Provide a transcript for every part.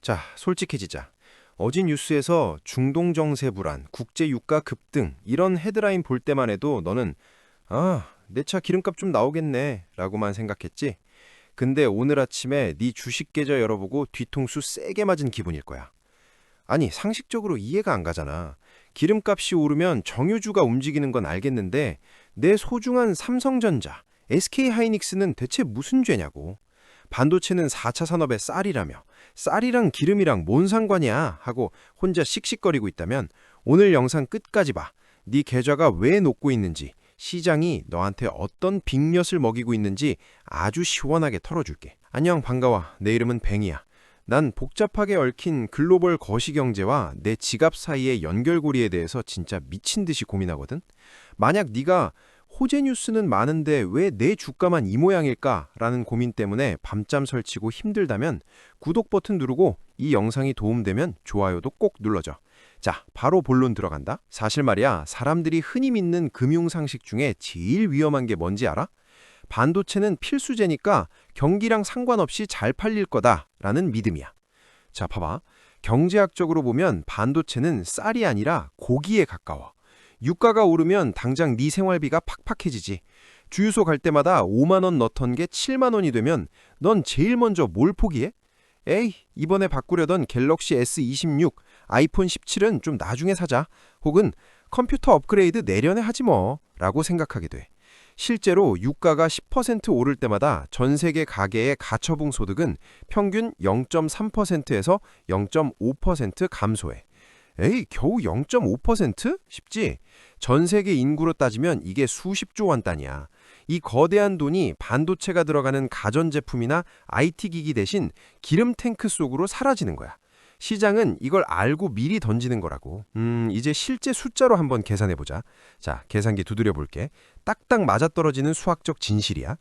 자, 솔직해지자. 어제 뉴스에서 중동 정세 불안, 국제 유가 급등 이런 헤드라인 볼 때만 해도 너는 내 차 기름값 좀 나오겠네 라고만 생각했지. 근데 오늘 아침에 네 주식 계좌 열어보고 뒤통수 세게 맞은 기분일 거야. 아니, 상식적으로 이해가 안 가잖아. 기름값이 오르면 정유주가 움직이는 건 알겠는데 내 소중한 삼성전자, SK하이닉스는 대체 무슨 죄냐고. 반도체는 4차 산업의 쌀이라며 쌀이랑 기름이랑 뭔 상관이야 하고 혼자 씩씩거리고 있다면 오늘 영상 끝까지 봐. 네 계좌가 왜 녹고 있는지, 시장이 너한테 어떤 빅엿을 먹이고 있는지 아주 시원하게 털어줄게. 안녕, 반가워. 내 이름은 뱅이야. 난 복잡하게 얽힌 글로벌 거시경제와 내 지갑 사이의 연결고리에 대해서 진짜 미친 듯이 고민하거든. 만약 네가 호재 뉴스는 많은데 왜 내 주가만 이 모양일까라는 고민 때문에 밤잠 설치고 힘들다면 구독 버튼 누르고 이 영상이 도움되면 좋아요도 꼭 눌러줘. 자, 바로 본론 들어간다. 사실 말이야, 사람들이 흔히 믿는 금융 상식 중에 제일 위험한 게 뭔지 알아? 반도체는 필수재니까 경기랑 상관없이 잘 팔릴 거다라는 믿음이야. 자, 봐봐. 경제학적으로 보면 반도체는 쌀이 아니라 고기에 가까워. 유가가 오르면 당장 네 생활비가 팍팍해지지. 주유소 갈 때마다 5만 원 넣던 게 7만 원이 되면 넌 제일 먼저 뭘 포기해? 에이, 이번에 바꾸려던 갤럭시 S26, 아이폰 17은 좀 나중에 사자. 혹은 컴퓨터 업그레이드 내년에 하지 뭐. 라고 생각하게 돼. 실제로 유가가 10% 오를 때마다 전 세계 가계의 가처분 소득은 평균 0.3%에서 0.5% 감소해. 에이, 겨우 0.5%? 쉽지? 전 세계 인구로 따지면 이게 수십조 원 단위야. 이 거대한 돈이 반도체가 들어가는 가전제품이나 IT 기기 대신 기름 탱크 속으로 사라지는 거야. 시장은 이걸 알고 미리 던지는 거라고. 이제 실제 숫자로 한번 계산해보자. 자, 계산기 두드려 볼게. 딱딱 맞아떨어지는 수학적 진실이야.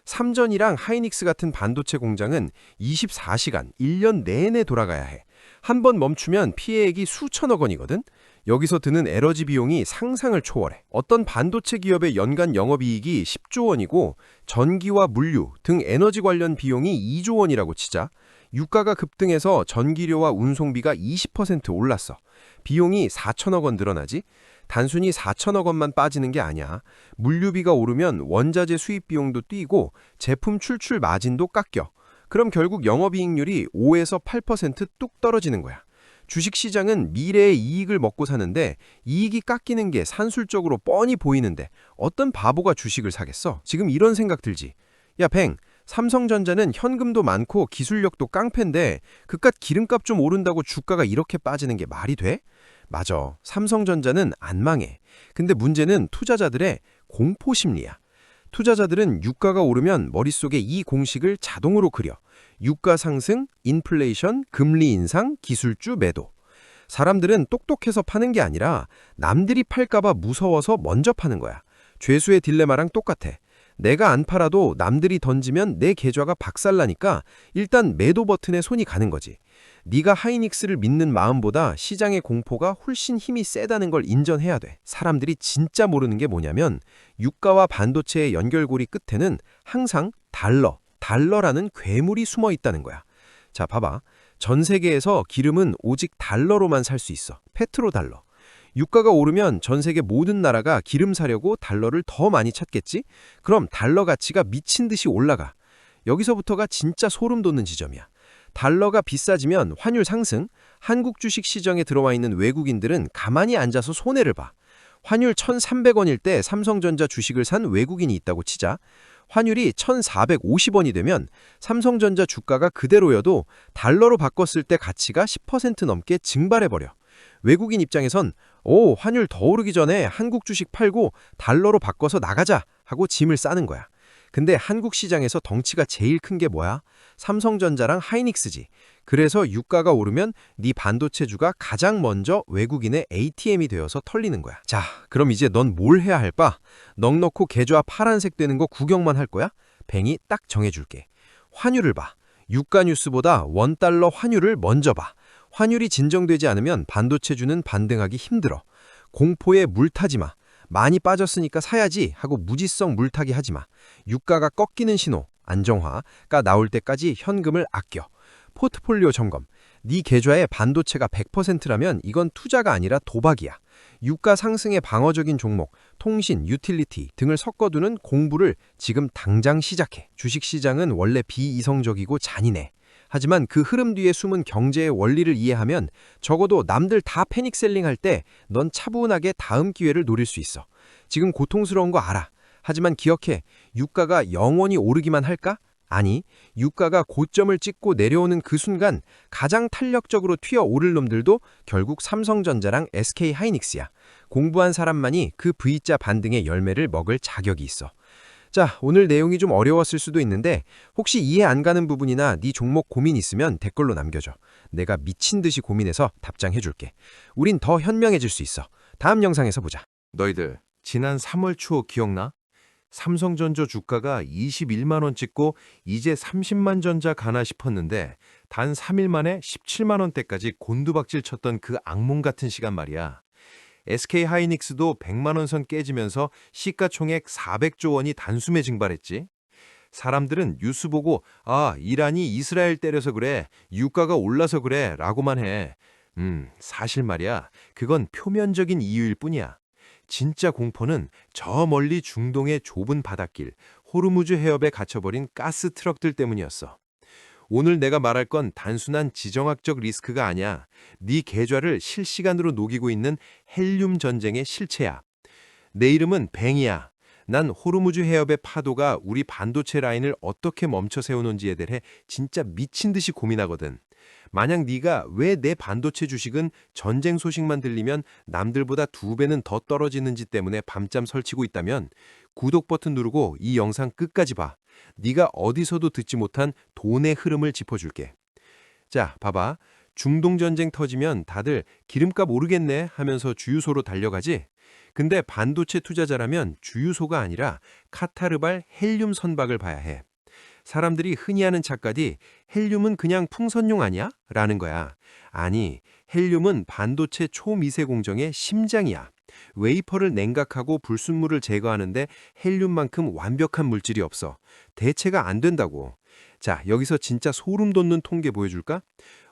삼전이랑 하이닉스 같은 반도체 공장은 24시간, 1년 내내 돌아가야 해. 한 번 멈추면 피해액이 수천억 원이거든. 여기서 드는 에너지 비용이 상상을 초월해. 어떤 반도체 기업의 연간 영업이익이 10조 원이고 전기와 물류 등 에너지 관련 비용이 2조 원이라고 치자. 유가가 급등해서 전기료와 운송비가 20% 올랐어. 비용이 4천억 원 늘어나지? 단순히 4천억 원만 빠지는 게 아니야. 물류비가 오르면 원자재 수입 비용도 뛰고 제품 출출 마진도 깎여. 그럼 결국 영업이익률이 5에서 8%뚝 떨어지는 거야. 주식시장은 미래의 이익을 먹고 사는데 이익이 깎이는 게 산술적으로 뻔히 보이는데 어떤 바보가 주식을 사겠어? 지금 이런 생각 들지? 야, 뱅, 삼성전자는 현금도 많고 기술력도 깡패인데 그깟 기름값 좀 오른다고 주가가 이렇게 빠지는 게 말이 돼? 맞아. 삼성전자는 안 망해. 근데 문제는 투자자들의 공포심리야. 투자자들은 유가가 오르면 머릿속에 이 공식을 자동으로 그려. 유가 상승, 인플레이션, 금리 인상, 기술주 매도. 사람들은 똑똑해서 파는 게 아니라 남들이 팔까봐 무서워서 먼저 파는 거야. 죄수의 딜레마랑 똑같아. 내가 안 팔아도 남들이 던지면 내 계좌가 박살나니까 일단 매도 버튼에 손이 가는 거지. 네가 하이닉스를 믿는 마음보다 시장의 공포가 훨씬 힘이 세다는 걸 인정해야 돼. 사람들이 진짜 모르는 게 뭐냐면 유가와 반도체의 연결고리 끝에는 항상 달러라는 괴물이 숨어 있다는 거야. 자, 봐봐. 전 세계에서 기름은 오직 달러로만 살 수 있어. 페트로달러. 유가가 오르면 전 세계 모든 나라가 기름 사려고 달러를 더 많이 찾겠지? 그럼 달러 가치가 미친 듯이 올라가. 여기서부터가 진짜 소름 돋는 지점이야. 달러가 비싸지면 환율 상승, 한국 주식 시장에 들어와 있는 외국인들은 가만히 앉아서 손해를 봐. 환율 1,300원일 때 삼성전자 주식을 산 외국인이 있다고 치자. 환율이 1,450원이 되면 삼성전자 주가가 그대로여도 달러로 바꿨을 때 가치가 10% 넘게 증발해버려. 외국인 입장에선 환율 더 오르기 전에 한국 주식 팔고 달러로 바꿔서 나가자 하고 짐을 싸는 거야. 근데 한국 시장에서 덩치가 제일 큰 게 뭐야? 삼성전자랑 하이닉스지. 그래서 유가가 오르면 네 반도체주가 가장 먼저 외국인의 ATM이 되어서 털리는 거야. 자, 그럼 이제 넌 뭘 해야 할까? 넉넉고 계좌 파란색 되는 거 구경만 할 거야? 뱅이 딱 정해줄게. 환율을 봐. 유가 뉴스보다 원달러 환율을 먼저 봐. 환율이 진정되지 않으면 반도체주는 반등하기 힘들어. 공포에 물타지 마. 많이 빠졌으니까 사야지 하고 무지성 물타기 하지 마. 유가가 꺾이는 신호, 안정화가 나올 때까지 현금을 아껴. 포트폴리오 점검. 네 계좌에 반도체가 100%라면 이건 투자가 아니라 도박이야. 유가 상승의 방어적인 종목, 통신, 유틸리티 등을 섞어두는 공부를 지금 당장 시작해. 주식시장은 원래 비이성적이고 잔인해. 하지만 그 흐름 뒤에 숨은 경제의 원리를 이해하면 적어도 남들 다 패닉셀링 할 때 넌 차분하게 다음 기회를 노릴 수 있어. 지금 고통스러운 거 알아. 하지만 기억해. 유가가 영원히 오르기만 할까? 아니, 유가가 고점을 찍고 내려오는 그 순간 가장 탄력적으로 튀어오를 놈들도 결국 삼성전자랑 SK하이닉스야. 공부한 사람만이 그 V자 반등의 열매를 먹을 자격이 있어. 자, 오늘 내용이 좀 어려웠을 수도 있는데 혹시 이해 안 가는 부분이나 네 종목 고민 있으면 댓글로 남겨줘. 내가 미친 듯이 고민해서 답장해 줄게. 우린 더 현명해질 수 있어. 다음 영상에서 보자. 너희들 지난 3월 초 기억나? 삼성전자 주가가 21만 원 찍고 이제 30만 전자 가나 싶었는데 단 3일 만에 17만 원대까지 곤두박질 쳤던 그 악몽 같은 시간 말이야. SK하이닉스도 100만 원 선 깨지면서 시가총액 400조 원이 단숨에 증발했지. 사람들은 뉴스 보고 이란이 이스라엘 때려서 그래, 유가가 올라서 그래 라고만 해. 사실 말이야, 그건 표면적인 이유일 뿐이야. 진짜 공포는 저 멀리 중동의 좁은 바닷길, 호르무즈 해협에 갇혀버린 가스 트럭들 때문이었어. 오늘 내가 말할 건 단순한 지정학적 리스크가 아니야. 네 계좌를 실시간으로 녹이고 있는 헬륨 전쟁의 실체야. 내 이름은 뱅이야. 난 호르무즈 해협의 파도가 우리 반도체 라인을 어떻게 멈춰 세우는지에 대해 진짜 미친 듯이 고민하거든. 만약 네가 왜 내 반도체 주식은 전쟁 소식만 들리면 남들보다 2배는 더 떨어지는지 때문에 밤잠 설치고 있다면 구독 버튼 누르고 이 영상 끝까지 봐. 네가 어디서도 듣지 못한 돈의 흐름을 짚어줄게. 자, 봐봐. 중동 전쟁 터지면 다들 기름값 오르겠네 하면서 주유소로 달려가지. 근데 반도체 투자자라면 주유소가 아니라 카타르발 헬륨 선박을 봐야 해. 사람들이 흔히 하는 착각이 헬륨은 그냥 풍선용 아니야? 라는 거야. 아니, 헬륨은 반도체 초미세 공정의 심장이야. 웨이퍼를 냉각하고 불순물을 제거하는데 헬륨만큼 완벽한 물질이 없어. 대체가 안 된다고. 자, 여기서 진짜 소름 돋는 통계 보여줄까?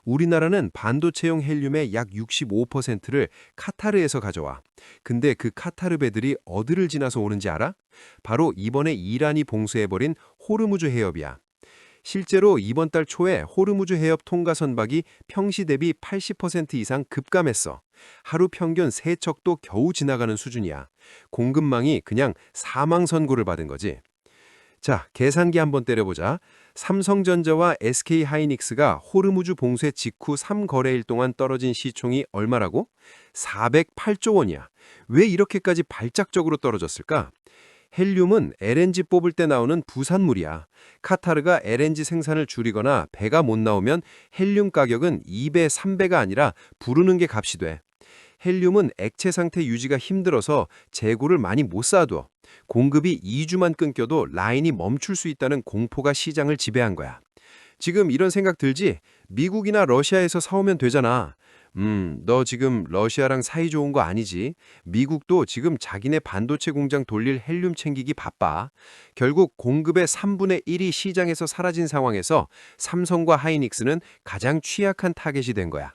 우리나라는 반도체용 헬륨의 약 65%를 카타르에서 가져와. 근데 그 카타르 배들이 어디를 지나서 오는지 알아? 바로 이번에 이란이 봉쇄해버린 호르무즈 해협이야. 실제로 이번 달 초에 호르무즈 해협 통과 선박이 평시 대비 80% 이상 급감했어. 하루 평균 3척도 겨우 지나가는 수준이야. 공급망이 그냥 사망 선고를 받은 거지. 자, 계산기 한번 때려보자. 삼성전자와 SK하이닉스가 호르무즈 봉쇄 직후 3거래일 동안 떨어진 시총이 얼마라고? 408조 원이야. 왜 이렇게까지 발작적으로 떨어졌을까? 헬륨은 LNG 뽑을 때 나오는 부산물이야. 카타르가 LNG 생산을 줄이거나 배가 못 나오면 헬륨 가격은 2배, 3배가 아니라 부르는 게 값이 돼. 헬륨은 액체 상태 유지가 힘들어서 재고를 많이 못 쌓아둬. 공급이 2주만 끊겨도 라인이 멈출 수 있다는 공포가 시장을 지배한 거야. 지금 이런 생각 들지? 미국이나 러시아에서 사오면 되잖아. 너 지금 러시아랑 사이 좋은 거 아니지? 미국도 지금 자기네 반도체 공장 돌릴 헬륨 챙기기 바빠. 결국 공급의 3분의 1이 시장에서 사라진 상황에서 삼성과 하이닉스는 가장 취약한 타겟이 된 거야.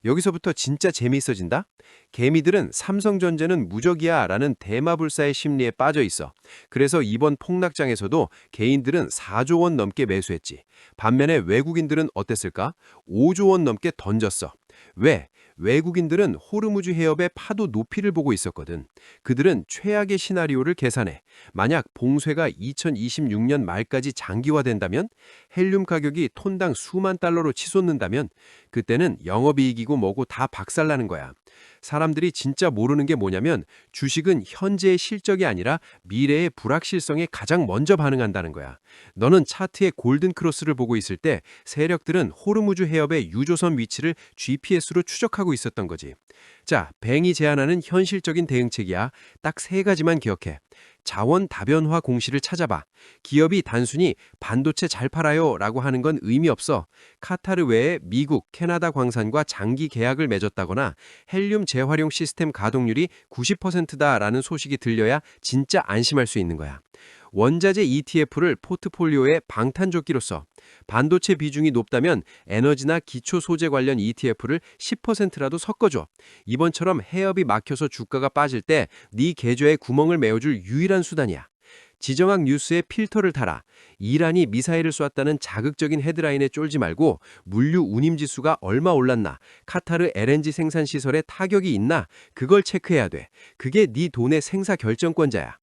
여기서부터 진짜 재미있어진다? 개미들은 삼성전자는 무적이야 라는 대마불사의 심리에 빠져 있어. 그래서 이번 폭락장에서도 개인들은 4조 원 넘게 매수했지. 반면에 외국인들은 어땠을까? 5조 원 넘게 던졌어. 왜? 외국인들은 호르무즈 해협의 파도 높이를 보고 있었거든. 그들은 최악의 시나리오를 계산해. 만약 봉쇄가 2026년 말까지 장기화된다면, 헬륨 가격이 톤당 수만 달러로 치솟는다면 그때는 영업이익이고 뭐고 다 박살나는 거야. 사람들이 진짜 모르는 게 뭐냐면 주식은 현재의 실적이 아니라 미래의 불확실성에 가장 먼저 반응한다는 거야. 너는 차트의 골든 크로스를 보고 있을 때 세력들은 호르무즈 해협의 유조선 위치를 GPS로 추적하고 있었던 거지. 자, 뱅이 제안하는 현실적인 대응책이야. 딱 3가지만 기억해. 자원 다변화 공시를 찾아봐. 기업이 단순히 반도체 잘 팔아요 라고 하는 건 의미 없어. 카타르 외에 미국, 캐나다 광산과 장기 계약을 맺었다거나 헬륨 재활용 시스템 가동률이 90%다라는 소식이 들려야 진짜 안심할 수 있는 거야. 원자재 ETF를 포트폴리오의 방탄조끼로 써. 반도체 비중이 높다면 에너지나 기초 소재 관련 ETF를 10%라도 섞어줘. 이번처럼 해협이 막혀서 주가가 빠질 때 네 계좌에 구멍을 메워줄 유일한 수단이야. 지정학 뉴스에 필터를 달아. 이란이 미사일을 쐈다는 자극적인 헤드라인에 쫄지 말고 물류 운임 지수가 얼마 올랐나, 카타르 LNG 생산 시설에 타격이 있나, 그걸 체크해야 돼. 그게 네 돈의 생사 결정권자야.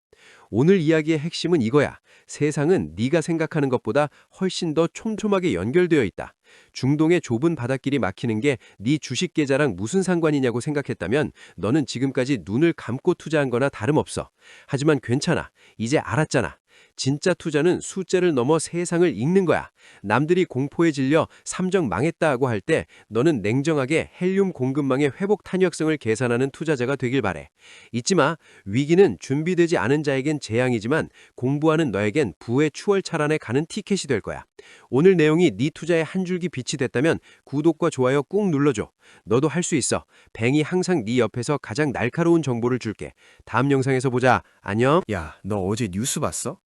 오늘 이야기의 핵심은 이거야. 세상은 네가 생각하는 것보다 훨씬 더 촘촘하게 연결되어 있다. 중동의 좁은 바닷길이 막히는 게 네 주식 계좌랑 무슨 상관이냐고 생각했다면 너는 지금까지 눈을 감고 투자한 거나 다름없어. 하지만 괜찮아. 이제 알았잖아. 진짜 투자는 숫자를 넘어 세상을 읽는 거야. 남들이 공포에 질려 삼정 망했다 하고 할 때 너는 냉정하게 헬륨 공급망의 회복 탄력성을 계산하는 투자자가 되길 바래. 잊지 마. 위기는 준비되지 않은 자에겐 재앙이지만 공부하는 너에겐 부의 추월차란에 가는 티켓이 될 거야. 오늘 내용이 네 투자의 한 줄기 빛이 됐다면 구독과 좋아요 꾹 눌러줘. 너도 할 수 있어. 뱅이 항상 네 옆에서 가장 날카로운 정보를 줄게. 다음 영상에서 보자. 안녕. 야, 너 어제 뉴스 봤어?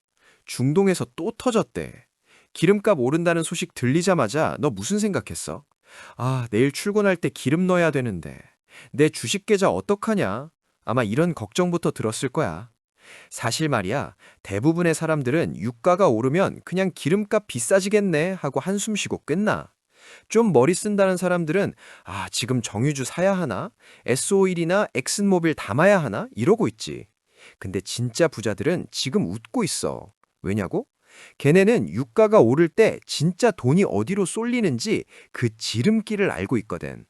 중동에서 또 터졌대. 기름값 오른다는 소식 들리자마자 너 무슨 생각했어? 아, 내일 출근할 때 기름 넣어야 되는데 내 주식 계좌 어떡하냐? 아마 이런 걱정부터 들었을 거야. 사실 말이야, 대부분의 사람들은 유가가 오르면 그냥 기름값 비싸지겠네 하고 한숨 쉬고 끝나. 좀 머리 쓴다는 사람들은 아, 지금 정유주 사야 하나? S-오일이나 엑슨모빌 담아야 하나? 이러고 있지. 근데 진짜 부자들은 지금 웃고 있어. 왜냐고? 걔네는 유가가 오를 때 진짜 돈이 어디로 쏠리는지 그 지름길을 알고 있거든.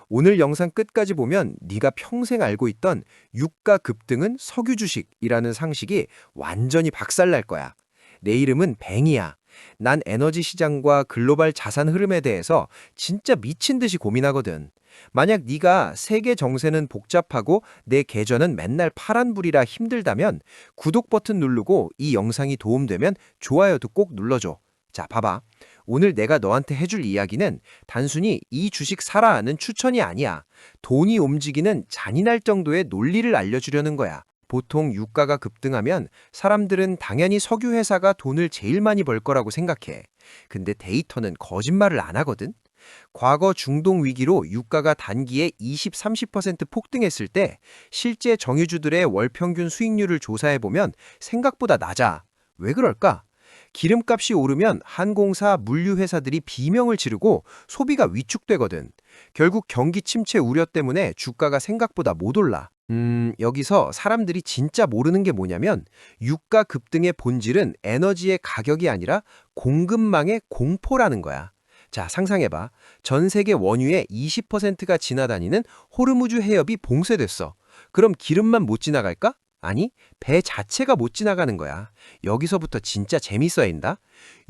오늘 영상 끝까지 보면 네가 평생 알고 있던 유가 급등은 석유 주식이라는 상식이 완전히 박살날 거야. 내 이름은 뱅이야. 난 에너지 시장과 글로벌 자산 흐름에 대해서 진짜 미친 듯이 고민하거든. 만약 네가 세계 정세는 복잡하고 내 계좌는 맨날 파란불이라 힘들다면 구독 버튼 누르고 이 영상이 도움되면 좋아요도 꼭 눌러줘. 자, 봐봐. 오늘 내가 너한테 해줄 이야기는 단순히 이 주식 사라는 추천이 아니야. 돈이 움직이는 잔인할 정도의 논리를 알려주려는 거야. 보통 유가가 급등하면 사람들은 당연히 석유 회사가 돈을 제일 많이 벌 거라고 생각해. 근데 데이터는 거짓말을 안 하거든. 과거 중동 위기로 유가가 단기에 20-30% 폭등했을 때 실제 정유주들의 월 평균 수익률을 조사해보면 생각보다 낮아. 왜 그럴까? 기름값이 오르면 항공사, 물류회사들이 비명을 지르고 소비가 위축되거든. 결국 경기 침체 우려 때문에 주가가 생각보다 못 올라. 여기서 사람들이 진짜 모르는 게 뭐냐면 유가 급등의 본질은 에너지의 가격이 아니라 공급망의 공포라는 거야. 자, 상상해봐. 전 세계 원유의 20%가 지나다니는 호르무즈 해협이 봉쇄됐어. 그럼 기름만 못 지나갈까? 아니, 배 자체가 못 지나가는 거야. 여기서부터 진짜 재밌어진다.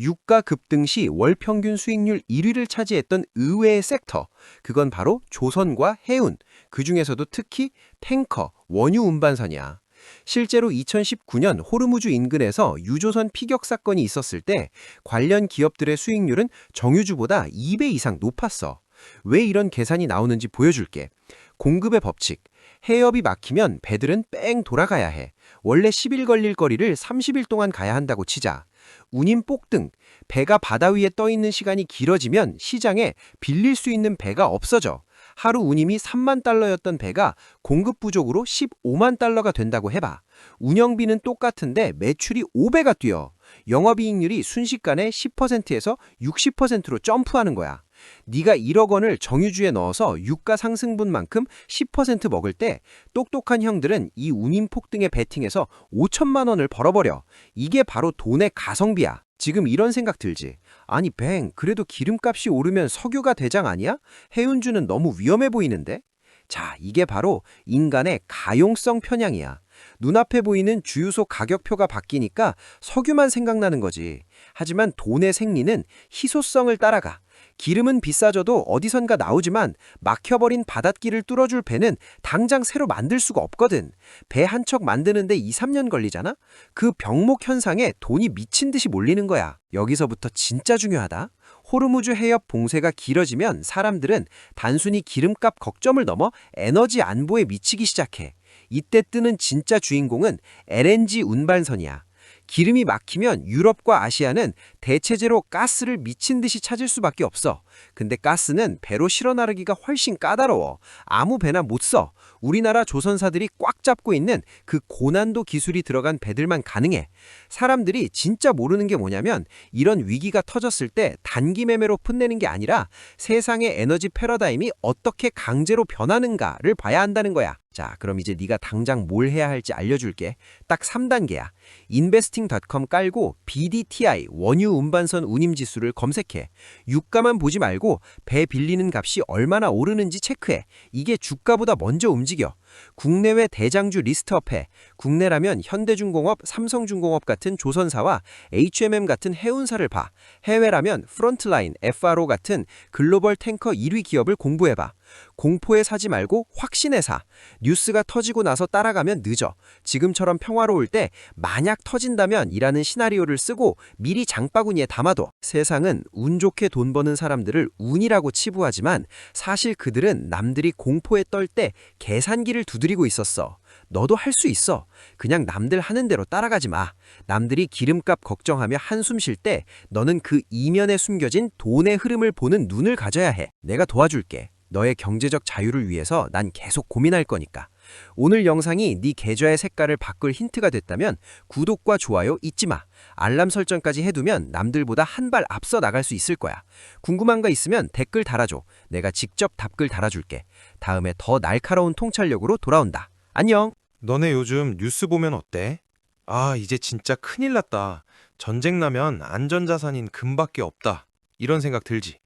유가 급등 시 월 평균 수익률 1위를 차지했던 의외의 섹터. 그건 바로 조선과 해운, 그중에서도 특히 탱커, 원유 운반선이야. 실제로 2019년 호르무즈 인근에서 유조선 피격 사건이 있었을 때 관련 기업들의 수익률은 정유주보다 2배 이상 높았어. 왜 이런 계산이 나오는지 보여줄게. 공급의 법칙. 해협이 막히면 배들은 뺑 돌아가야 해. 원래 10일 걸릴 거리를 30일 동안 가야 한다고 치자. 운임 폭등. 배가 바다 위에 떠 있는 시간이 길어지면 시장에 빌릴 수 있는 배가 없어져. 하루 운임이 3만 달러였던 배가 공급 부족으로 15만 달러가 된다고 해봐. 운영비는 똑같은데 매출이 5배가 뛰어. 영업이익률이 순식간에 10%에서 60%로 점프하는 거야. 네가 1억 원을 정유주에 넣어서 유가 상승분만큼 10% 먹을 때 똑똑한 형들은 이 운임 폭등에 베팅해서 5천만 원을 벌어버려. 이게 바로 돈의 가성비야. 지금 이런 생각 들지? 아니 그래도 기름값이 오르면 석유가 대장 아니야? 해운주는 너무 위험해 보이는데? 자, 이게 바로 인간의 가용성 편향이야. 눈앞에 보이는 주유소 가격표가 바뀌니까 석유만 생각나는 거지. 하지만 돈의 생리는 희소성을 따라가. 기름은 비싸져도 어디선가 나오지만 막혀버린 바닷길을 뚫어줄 배는 당장 새로 만들 수가 없거든. 배 한 척 만드는데 2-3년 걸리잖아? 그 병목 현상에 돈이 미친 듯이 몰리는 거야. 여기서부터 진짜 중요하다. 호르무즈 해협 봉쇄가 길어지면 사람들은 단순히 기름값 걱정을 넘어 에너지 안보에 미치기 시작해. 이때 뜨는 진짜 주인공은 LNG 운반선이야. 기름이 막히면 유럽과 아시아는 대체제로 가스를 미친 듯이 찾을 수밖에 없어. 근데 가스는 배로 실어 나르기가 훨씬 까다로워. 아무 배나 못 써. 우리나라 조선사들이 꽉 잡고 있는 그 고난도 기술이 들어간 배들만 가능해. 사람들이 진짜 모르는 게 뭐냐면 이런 위기가 터졌을 때 단기 매매로 풋내는 게 아니라 세상의 에너지 패러다임이 어떻게 강제로 변하는가를 봐야 한다는 거야. 자, 그럼 이제 네가 당장 뭘 해야 할지 알려줄게. 딱 3단계야. investing.com 깔고 BDTI 원유 운반선 운임지수를 검색해. 유가만 보지 말고 배 빌리는 값이 얼마나 오르는지 체크해. 이게 주가보다 먼저 움직여. 국내외 대장주 리스트업해. 국내라면 현대중공업, 삼성중공업 같은 조선사와 HMM 같은 해운사를 봐. 해외라면 프론트라인, FRO 같은 글로벌 탱커 1위 기업을 공부해봐. 공포에 사지 말고 확신에 사. 뉴스가 터지고 나서 따라가면 늦어. 지금처럼 평화로울 때 만약 터진다면 이라는 시나리오를 쓰고 미리 장바구니에 담아둬. 세상은 운 좋게 돈 버는 사람들을 운이라고 치부하지만 사실 그들은 남들이 공포에 떨 때 계산기를 두드리고 있었어. 너도 할 수 있어. 그냥 남들 하는 대로 따라가지 마. 남들이 기름값 걱정하며 한숨 쉴 때 너는 그 이면에 숨겨진 돈의 흐름을 보는 눈을 가져야 해. 내가 도와줄게. 너의 경제적 자유를 위해서 난 계속 고민할 거니까. 오늘 영상이 네 계좌의 색깔을 바꿀 힌트가 됐다면 구독과 좋아요 잊지 마. 알람 설정까지 해두면 남들보다 한 발 앞서 나갈 수 있을 거야. 궁금한 거 있으면 댓글 달아줘. 내가 직접 답글 달아줄게. 다음에 더 날카로운 통찰력으로 돌아온다. 안녕. 너네 요즘 뉴스 보면 어때? 아, 이제 진짜 큰일 났다. 전쟁 나면 안전자산인 금밖에 없다. 이런 생각 들지?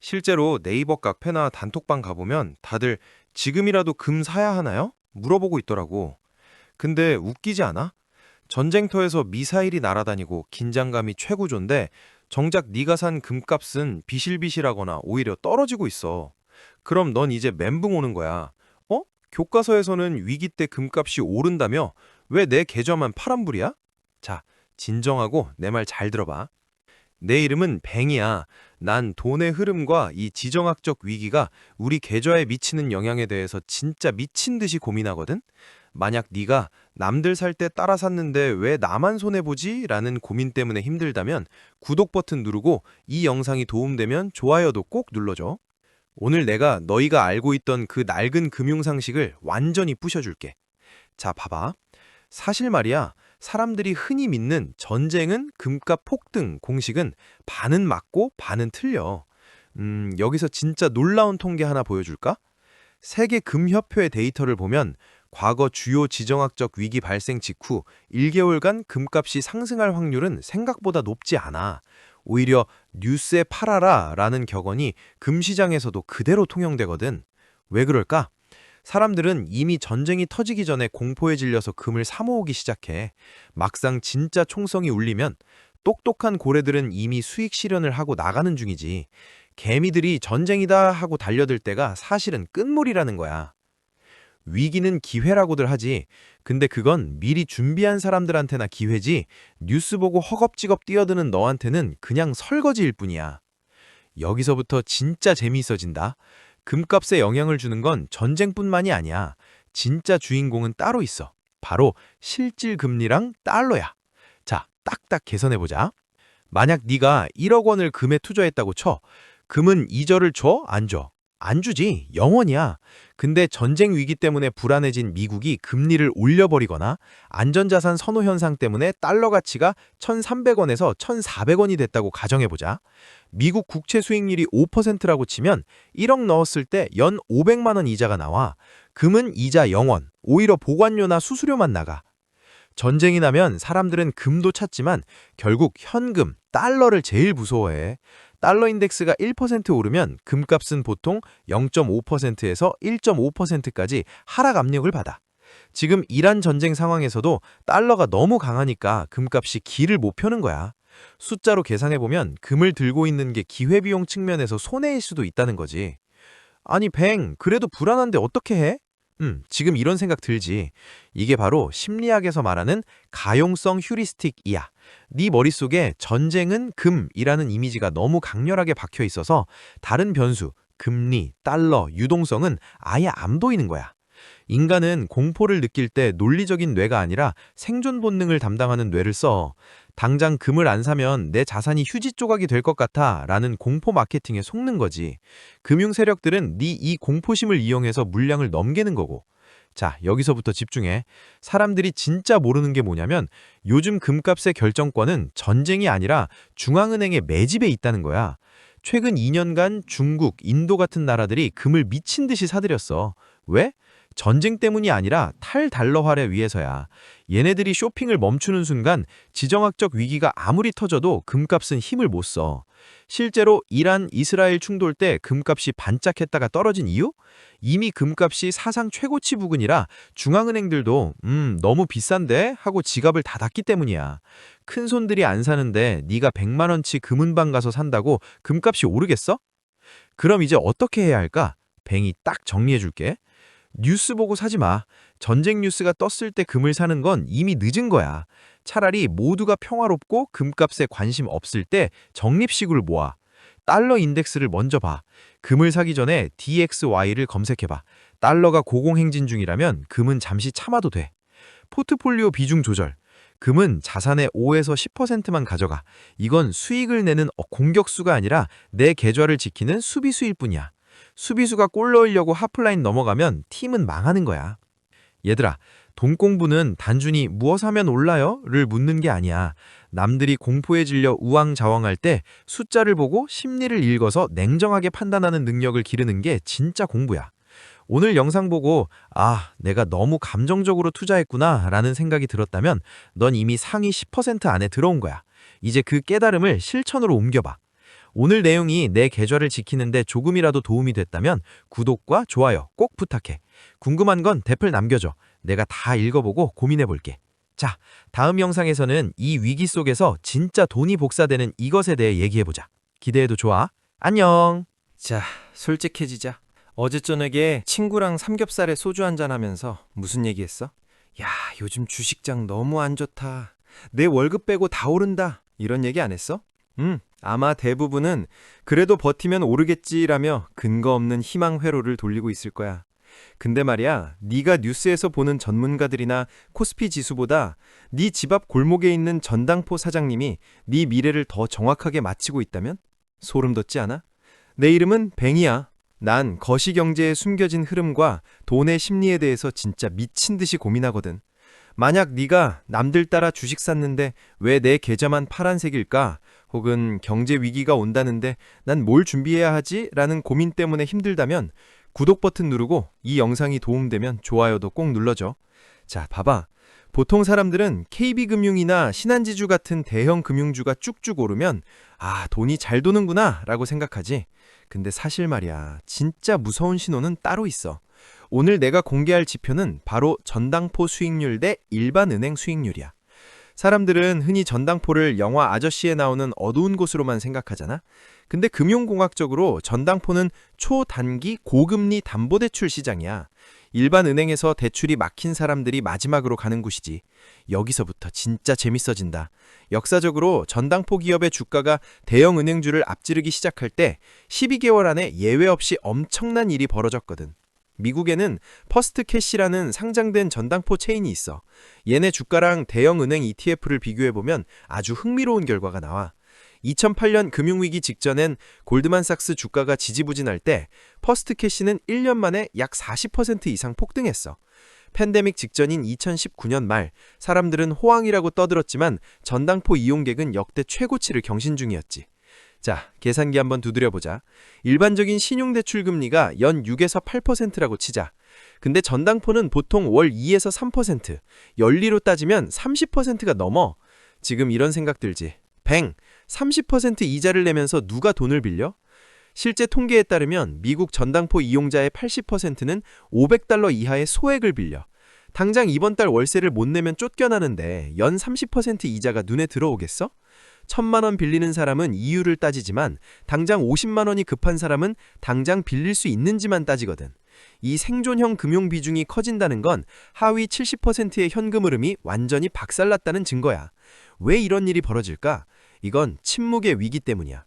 실제로 네이버 카페나 단톡방 가보면 다들 지금이라도 금 사야 하나요? 물어보고 있더라고. 근데 웃기지 않아? 전쟁터에서 미사일이 날아다니고 긴장감이 최고조인데 정작 네가 산 금값은 비실비실하거나 오히려 떨어지고 있어. 그럼 넌 이제 멘붕 오는 거야. 교과서에서는 위기 때 금값이 오른다며 왜 내 계좌만 파란불이야? 자, 진정하고 내 말 잘 들어봐. 내 이름은 뱅이야. 난 돈의 흐름과 이 지정학적 위기가 우리 계좌에 미치는 영향에 대해서 진짜 미친 듯이 고민하거든. 만약 네가 남들 살 때 따라 샀는데 왜 나만 손해보지? 라는 고민 때문에 힘들다면 구독 버튼 누르고 이 영상이 도움되면 좋아요도 꼭 눌러줘. 오늘 내가 너희가 알고 있던 그 낡은 금융상식을 완전히 부셔줄게. 자, 봐봐. 사실 말이야, 사람들이 흔히 믿는 전쟁은 금값 폭등 공식은 반은 맞고 반은 틀려. 여기서 진짜 놀라운 통계 하나 보여줄까? 세계 금협회 데이터를 보면 과거 주요 지정학적 위기 발생 직후 1개월간 금값이 상승할 확률은 생각보다 높지 않아. 오히려 뉴스에 팔아라 라는 격언이 금시장에서도 그대로 통용되거든. 왜 그럴까? 사람들은 이미 전쟁이 터지기 전에 공포에 질려서 금을 사모으기 시작해. 막상 진짜 총성이 울리면 똑똑한 고래들은 이미 수익 실현을 하고 나가는 중이지. 개미들이 전쟁이다 하고 달려들 때가 사실은 끝물이라는 거야. 위기는 기회라고들 하지. 근데 그건 미리 준비한 사람들한테나 기회지 뉴스 보고 허겁지겁 뛰어드는 너한테는 그냥 설거지일 뿐이야. 여기서부터 진짜 재미있어진다. 금값에 영향을 주는 건 전쟁뿐만이 아니야. 진짜 주인공은 따로 있어. 바로 실질 금리랑 달러야. 자, 딱딱 계산해보자. 만약 네가 1억 원을 금에 투자했다고 쳐. 금은 이자를 줘? 안 줘? 안 주지. 영원이야. 근데 전쟁 위기 때문에 불안해진 미국이 금리를 올려버리거나 안전자산 선호 현상 때문에 달러 가치가 1,300원에서 1,400원이 됐다고 가정해보자. 미국 국채 수익률이 5%라고 치면 1억 넣었을 때 연 500만 원 이자가 나와. 금은 이자 0원, 오히려 보관료나 수수료만 나가. 전쟁이 나면 사람들은 금도 찾지만 결국 현금, 달러를 제일 무서워해. 달러 인덱스가 1% 오르면 금값은 보통 0.5%에서 1.5%까지 하락 압력을 받아. 지금 이란 전쟁 상황에서도 달러가 너무 강하니까 금값이 길을 못 펴는 거야. 숫자로 계산해보면 금을 들고 있는 게 기회비용 측면에서 손해일 수도 있다는 거지. 아니 그래도 불안한데 어떻게 해? 지금 이런 생각 들지. 이게 바로 심리학에서 말하는 가용성 휴리스틱이야. 네 머릿속에 전쟁은 금이라는 이미지가 너무 강렬하게 박혀 있어서 다른 변수, 금리, 달러, 유동성은 아예 안 보이는 거야. 인간은 공포를 느낄 때 논리적인 뇌가 아니라 생존 본능을 담당하는 뇌를 써. 당장 금을 안 사면 내 자산이 휴지 조각이 될 것 같아 라는 공포 마케팅에 속는 거지. 금융 세력들은 네 이 공포심을 이용해서 물량을 넘기는 거고. 자, 여기서부터 집중해. 사람들이 진짜 모르는 게 뭐냐면 요즘 금값의 결정권은 전쟁이 아니라 중앙은행의 매집에 있다는 거야. 최근 2년간 중국, 인도 같은 나라들이 금을 미친 듯이 사들였어. 왜? 전쟁 때문이 아니라 탈달러화를 위해서야. 얘네들이 쇼핑을 멈추는 순간 지정학적 위기가 아무리 터져도 금값은 힘을 못 써. 실제로 이란, 이스라엘 충돌 때 금값이 반짝했다가 떨어진 이유? 이미 금값이 사상 최고치 부근이라 중앙은행들도 너무 비싼데? 하고 지갑을 다 닫기 때문이야. 큰 손들이 안 사는데 네가 100만 원치 금은방 가서 산다고 금값이 오르겠어? 그럼 이제 어떻게 해야 할까? 뱅이 딱 정리해 줄게. 뉴스 보고 사지 마. 전쟁 뉴스가 떴을 때 금을 사는 건 이미 늦은 거야. 차라리 모두가 평화롭고 금값에 관심 없을 때 적립식을 모아. 달러 인덱스를 먼저 봐. 금을 사기 전에 DXY를 검색해봐. 달러가 고공행진 중이라면 금은 잠시 참아도 돼. 포트폴리오 비중 조절. 금은 자산의 5에서 10%만 가져가. 이건 수익을 내는 공격수가 아니라 내 계좌를 지키는 수비수일 뿐이야. 수비수가 골 넣으려고 하프라인 넘어가면 팀은 망하는 거야. 얘들아, 돈 공부는 단순히 무엇 하면 올라요? 를 묻는 게 아니야. 남들이 공포에 질려 우왕좌왕할 때 숫자를 보고 심리를 읽어서 냉정하게 판단하는 능력을 기르는 게 진짜 공부야. 오늘 영상 보고 내가 너무 감정적으로 투자했구나 라는 생각이 들었다면 넌 이미 상위 10% 안에 들어온 거야. 이제 그 깨달음을 실천으로 옮겨봐. 오늘 내용이 내 계좌를 지키는데 조금이라도 도움이 됐다면 구독과 좋아요 꼭 부탁해. 궁금한 건 댓글 남겨줘. 내가 다 읽어보고 고민해볼게. 자, 다음 영상에서는 이 위기 속에서 진짜 돈이 복사되는 이것에 대해 얘기해보자. 기대해도 좋아. 안녕. 자, 솔직해지자. 어제 저녁에 친구랑 삼겹살에 소주 한잔 하면서 무슨 얘기했어? 야, 요즘 주식장 너무 안 좋다. 내 월급 빼고 다 오른다. 이런 얘기 안 했어? 아마 대부분은 그래도 버티면 오르겠지라며 근거 없는 희망 회로를 돌리고 있을 거야. 근데 말이야, 네가 뉴스에서 보는 전문가들이나 코스피 지수보다 네 집 앞 골목에 있는 전당포 사장님이 네 미래를 더 정확하게 맞히고 있다면? 소름 돋지 않아? 내 이름은 뱅이야. 난 거시경제의 숨겨진 흐름과 돈의 심리에 대해서 진짜 미친 듯이 고민하거든. 만약 네가 남들 따라 주식 샀는데 왜 내 계좌만 파란색일까? 혹은 경제 위기가 온다는데 난 뭘 준비해야 하지? 라는 고민 때문에 힘들다면 구독 버튼 누르고 이 영상이 도움되면 좋아요도 꼭 눌러줘. 자, 봐봐. 보통 사람들은 KB금융이나 신한지주 같은 대형 금융주가 쭉쭉 오르면 돈이 잘 도는구나 라고 생각하지. 근데 사실 말이야, 진짜 무서운 신호는 따로 있어. 오늘 내가 공개할 지표는 바로 전당포 수익률 대 일반 은행 수익률이야. 사람들은 흔히 전당포를 영화 아저씨에 나오는 어두운 곳으로만 생각하잖아. 근데 금융공학적으로 전당포는 초단기 고금리 담보대출 시장이야. 일반 은행에서 대출이 막힌 사람들이 마지막으로 가는 곳이지. 여기서부터 진짜 재밌어진다. 역사적으로 전당포 기업의 주가가 대형 은행주를 앞지르기 시작할 때 12개월 안에 예외 없이 엄청난 일이 벌어졌거든. 미국에는 퍼스트 캐시라는 상장된 전당포 체인이 있어. 얘네 주가랑 대형 은행 ETF를 비교해보면 아주 흥미로운 결과가 나와. 2008년 금융위기 직전엔 골드만삭스 주가가 지지부진할 때 퍼스트 캐시는 1년 만에 약 40% 이상 폭등했어. 팬데믹 직전인 2019년 말 사람들은 호황이라고 떠들었지만 전당포 이용객은 역대 최고치를 경신 중이었지. 자, 계산기 한번 두드려보자. 일반적인 신용대출 금리가 연 6에서 8%라고 치자. 근데 전당포는 보통 월 2에서 3%, 연리로 따지면 30%가 넘어. 지금 이런 생각 들지. 30% 이자를 내면서 누가 돈을 빌려? 실제 통계에 따르면 미국 전당포 이용자의 80%는 500달러 이하의 소액을 빌려. 당장 이번 달 월세를 못 내면 쫓겨나는데 연 30% 이자가 눈에 들어오겠어? 1,000만 원 빌리는 사람은 이유를 따지지만 당장 50만 원이 급한 사람은 당장 빌릴 수 있는지만 따지거든. 이 생존형 금융 비중이 커진다는 건 하위 70%의 현금 흐름이 완전히 박살났다는 증거야. 왜 이런 일이 벌어질까? 이건 침묵의 위기 때문이야.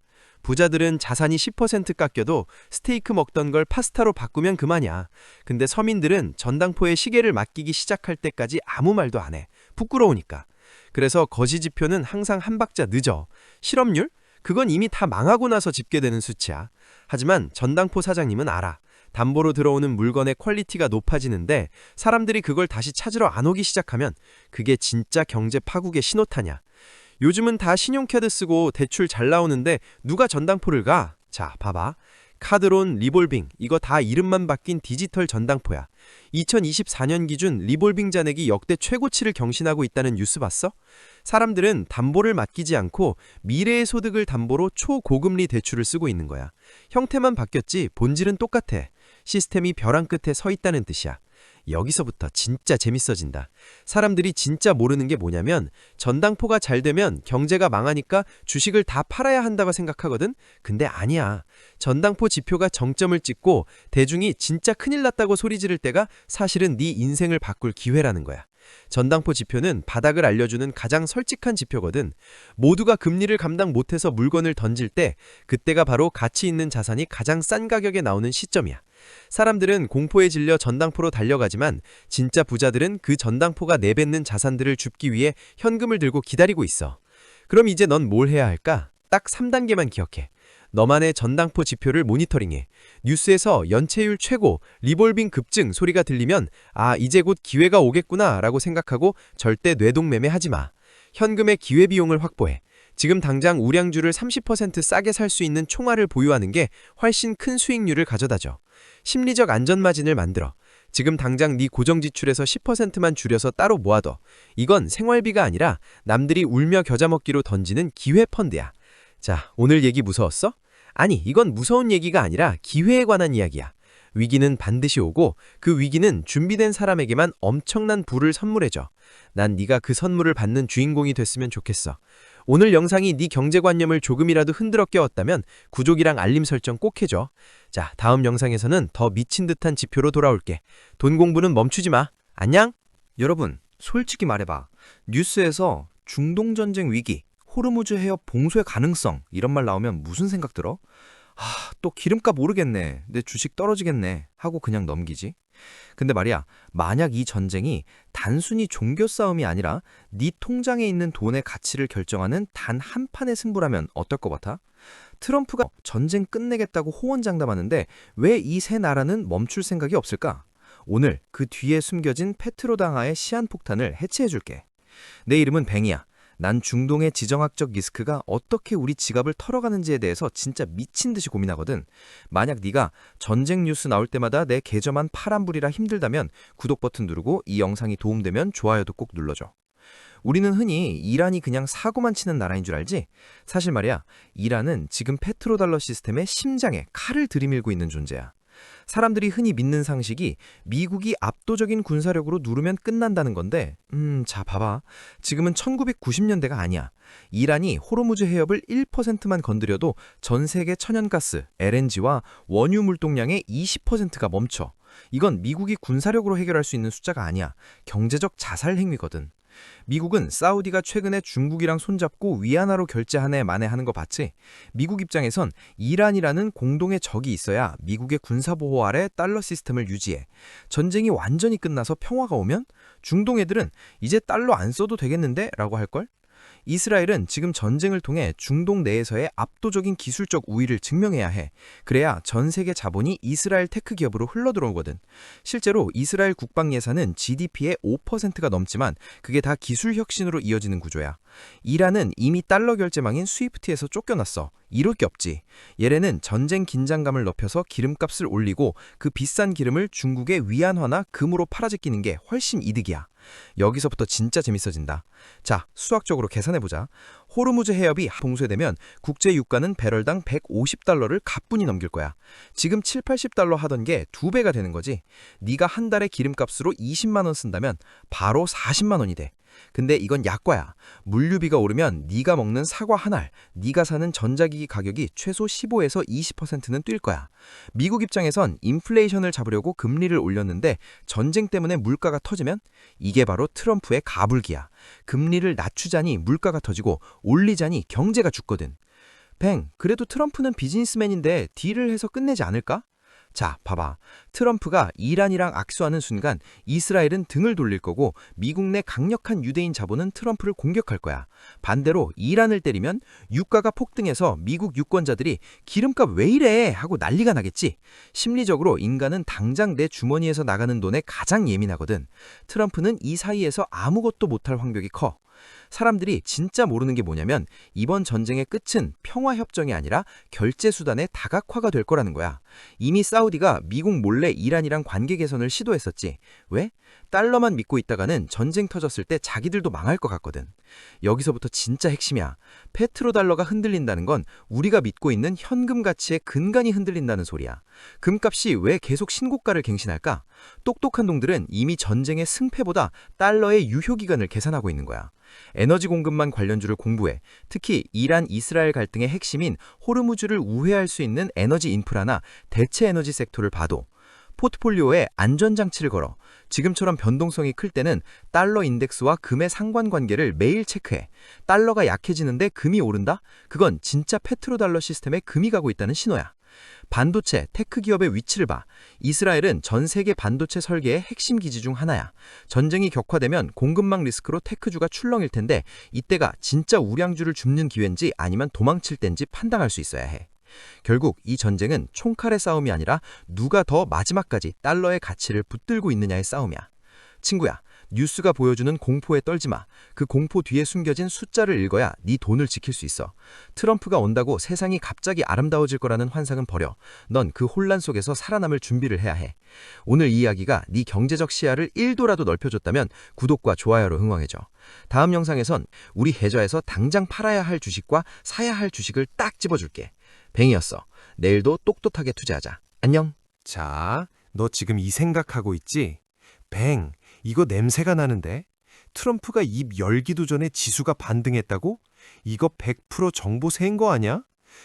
부자들은 자산이 10% 깎여도 스테이크 먹던 걸 파스타로 바꾸면 그만이야. 근데 서민들은 전당포에 시계를 맡기기 시작할 때까지 아무 말도 안 해. 부끄러우니까. 그래서 거시 지표는 항상 한 박자 늦어. 실업률? 그건 이미 다 망하고 나서 집계되는 수치야. 하지만 전당포 사장님은 알아. 담보로 들어오는 물건의 퀄리티가 높아지는데 사람들이 그걸 다시 찾으러 안 오기 시작하면 그게 진짜 경제 파국의 신호탄이야. 요즘은 다 신용카드 쓰고 대출 잘 나오는데 누가 전당포를 가? 자, 봐봐. 카드론, 리볼빙, 이거 다 이름만 바뀐 디지털 전당포야. 2024년 기준 리볼빙 잔액이 역대 최고치를 경신하고 있다는 뉴스 봤어? 사람들은 담보를 맡기지 않고 미래의 소득을 담보로 초고금리 대출을 쓰고 있는 거야. 형태만 바뀌었지 본질은 똑같아. 시스템이 벼랑 끝에 서 있다는 뜻이야. 여기서부터 진짜 재밌어진다. 사람들이 진짜 모르는 게 뭐냐면 전당포가 잘 되면 경제가 망하니까 주식을 다 팔아야 한다고 생각하거든? 근데 아니야. 전당포 지표가 정점을 찍고 대중이 진짜 큰일 났다고 소리 지를 때가 사실은 네 인생을 바꿀 기회라는 거야. 전당포 지표는 바닥을 알려주는 가장 솔직한 지표거든. 모두가 금리를 감당 못해서 물건을 던질 때 그때가 바로 가치 있는 자산이 가장 싼 가격에 나오는 시점이야. 사람들은 공포에 질려 전당포로 달려가지만 진짜 부자들은 그 전당포가 내뱉는 자산들을 줍기 위해 현금을 들고 기다리고 있어. 그럼 이제 넌 뭘 해야 할까? 딱 3단계만 기억해. 너만의 전당포 지표를 모니터링해. 뉴스에서 연체율 최고, 리볼빙 급증 소리가 들리면 아, 이제 곧 기회가 오겠구나 라고 생각하고 절대 뇌동매매하지 마. 현금의 기회비용을 확보해. 지금 당장 우량주를 30% 싸게 살 수 있는 총알을 보유하는 게 훨씬 큰 수익률을 가져다줘. 심리적 안전마진을 만들어. 지금 당장 네 고정지출에서 10%만 줄여서 따로 모아둬. 이건 생활비가 아니라 남들이 울며 겨자 먹기로 던지는 기회 펀드야. 자, 오늘 얘기 무서웠어? 아니, 이건 무서운 얘기가 아니라 기회에 관한 이야기야. 위기는 반드시 오고 그 위기는 준비된 사람에게만 엄청난 부를 선물해줘. 난 네가 그 선물을 받는 주인공이 됐으면 좋겠어. 오늘 영상이 네 경제관념을 조금이라도 흔들어 깨웠다면 구독이랑 알림 설정 꼭 해줘. 자, 다음 영상에서는 더 미친 듯한 지표로 돌아올게. 돈 공부는 멈추지 마. 안녕? 여러분, 솔직히 말해봐. 뉴스에서 중동전쟁 위기, 호르무즈 해협 봉쇄 가능성 이런 말 나오면 무슨 생각 들어? 또 기름값 오르겠네. 내 주식 떨어지겠네. 하고 그냥 넘기지. 근데 말이야, 만약 이 전쟁이 단순히 종교 싸움이 아니라 네 통장에 있는 돈의 가치를 결정하는 단 한 판의 승부라면 어떨 것 같아? 트럼프가 전쟁 끝내겠다고 호언장담하는데 왜 이 세 나라는 멈출 생각이 없을까? 오늘 그 뒤에 숨겨진 페트로당하의 시한폭탄을 해체해줄게. 내 이름은 뱅이야. 난 중동의 지정학적 리스크가 어떻게 우리 지갑을 털어가는지에 대해서 진짜 미친 듯이 고민하거든. 만약 네가 전쟁 뉴스 나올 때마다 내 계좌만 파란불이라 힘들다면 구독 버튼 누르고 이 영상이 도움되면 좋아요도 꼭 눌러줘. 우리는 흔히 이란이 그냥 사고만 치는 나라인 줄 알지? 사실 말이야, 이란은 지금 페트로달러 시스템의 심장에 칼을 들이밀고 있는 존재야. 사람들이 흔히 믿는 상식이 미국이 압도적인 군사력으로 누르면 끝난다는 건데 자 봐봐. 지금은 1990년대가 아니야. 이란이 호르무즈 해협을 1%만 건드려도 전 세계 천연가스, LNG와 원유 물동량의 20%가 멈춰. 이건 미국이 군사력으로 해결할 수 있는 숫자가 아니야. 경제적 자살 행위거든. 미국은 사우디가 최근에 중국이랑 손잡고 위안화로 결제 한 해 만에 하는 거 봤지? 미국 입장에선 이란이라는 공동의 적이 있어야 미국의 군사보호 아래 달러 시스템을 유지해. 전쟁이 완전히 끝나서 평화가 오면 중동 애들은 이제 달러 안 써도 되겠는데? 라고 할걸? 이스라엘은 지금 전쟁을 통해 중동 내에서의 압도적인 기술적 우위를 증명해야 해. 그래야 전 세계 자본이 이스라엘 테크 기업으로 흘러들어오거든. 실제로 이스라엘 국방 예산은 GDP의 5%가 넘지만 그게 다 기술 혁신으로 이어지는 구조야. 이란은 이미 달러 결제망인 스위프트에서 쫓겨났어. 이럴 게 없지. 얘네는 전쟁 긴장감을 높여서 기름값을 올리고 그 비싼 기름을 중국의 위안화나 금으로 팔아제끼는 게 훨씬 이득이야. 여기서부터 진짜 재밌어진다. 자, 수학적으로 계산해보자. 호르무즈 해협이 봉쇄되면 국제 유가는 배럴당 150달러를 가뿐히 넘길 거야. 지금 7, 80달러 하던 게 2배가 되는 거지. 네가 한 달에 기름값으로 20만 원 쓴다면 바로 40만 원이 돼. 근데 이건 약과야. 물류비가 오르면 네가 먹는 사과 한 알, 네가 사는 전자기기 가격이 최소 15에서 20%는 뛸 거야. 미국 입장에선 인플레이션을 잡으려고 금리를 올렸는데 전쟁 때문에 물가가 터지면 이게 바로 트럼프의 가불기야. 금리를 낮추자니 물가가 터지고 올리자니 경제가 죽거든. 뱅, 그래도 트럼프는 비즈니스맨인데 딜을 해서 끝내지 않을까? 자, 봐봐. 트럼프가 이란이랑 악수하는 순간 이스라엘은 등을 돌릴 거고 미국 내 강력한 유대인 자본은 트럼프를 공격할 거야. 반대로 이란을 때리면 유가가 폭등해서 미국 유권자들이 기름값 왜 이래? 하고 난리가 나겠지. 심리적으로 인간은 당장 내 주머니에서 나가는 돈에 가장 예민하거든. 트럼프는 이 사이에서 아무것도 못할 확률이 커. 사람들이 진짜 모르는 게 뭐냐면 이번 전쟁의 끝은 평화협정이 아니라 결제수단의 다각화가 될 거라는 거야. 이미 사우디가 미국 몰래 이란이랑 관계 개선을 시도했었지. 왜? 달러만 믿고 있다가는 전쟁 터졌을 때 자기들도 망할 것 같거든. 여기서부터 진짜 핵심이야. 페트로달러가 흔들린다는 건 우리가 믿고 있는 현금 가치의 근간이 흔들린다는 소리야. 금값이 왜 계속 신고가를 갱신할까? 똑똑한 놈들은 이미 전쟁의 승패보다 달러의 유효기간을 계산하고 있는 거야. 에너지 공급망 관련주를 공부해. 특히 이란 이스라엘 갈등의 핵심인 호르무즈를 우회할 수 있는 에너지 인프라나 대체 에너지 섹터를 봐도 포트폴리오에 안전장치를 걸어. 지금처럼 변동성이 클 때는 달러 인덱스와 금의 상관관계를 매일 체크해. 달러가 약해지는데 금이 오른다? 그건 진짜 페트로달러 시스템에 금이 가고 있다는 신호야. 반도체, 테크 기업의 위치를 봐. 이스라엘은 전 세계 반도체 설계의 핵심 기지 중 하나야. 전쟁이 격화되면 공급망 리스크로 테크주가 출렁일 텐데 이때가 진짜 우량주를 줍는 기회인지 아니면 도망칠 때인지 판단할 수 있어야 해. 결국 이 전쟁은 총칼의 싸움이 아니라 누가 더 마지막까지 달러의 가치를 붙들고 있느냐의 싸움이야. 친구야, 뉴스가 보여주는 공포에 떨지 마. 그 공포 뒤에 숨겨진 숫자를 읽어야 네 돈을 지킬 수 있어. 트럼프가 온다고 세상이 갑자기 아름다워질 거라는 환상은 버려. 넌 그 혼란 속에서 살아남을 준비를 해야 해. 오늘 이 이야기가 네 경제적 시야를 1도라도 넓혀줬다면 구독과 좋아요로 흥왕해줘. 다음 영상에선 우리 계좌에서 당장 팔아야 할 주식과 사야 할 주식을 딱 집어줄게. 뱅이었어. 내일도 똑똑하게 투자하자. 안녕. 자, 너 지금 이 생각하고 있지? 뱅, 이거 냄새가 나는데? 트럼프가 입 열기도 전에 지수가 반등했다고? 이거 100% 정보세인 거 아냐?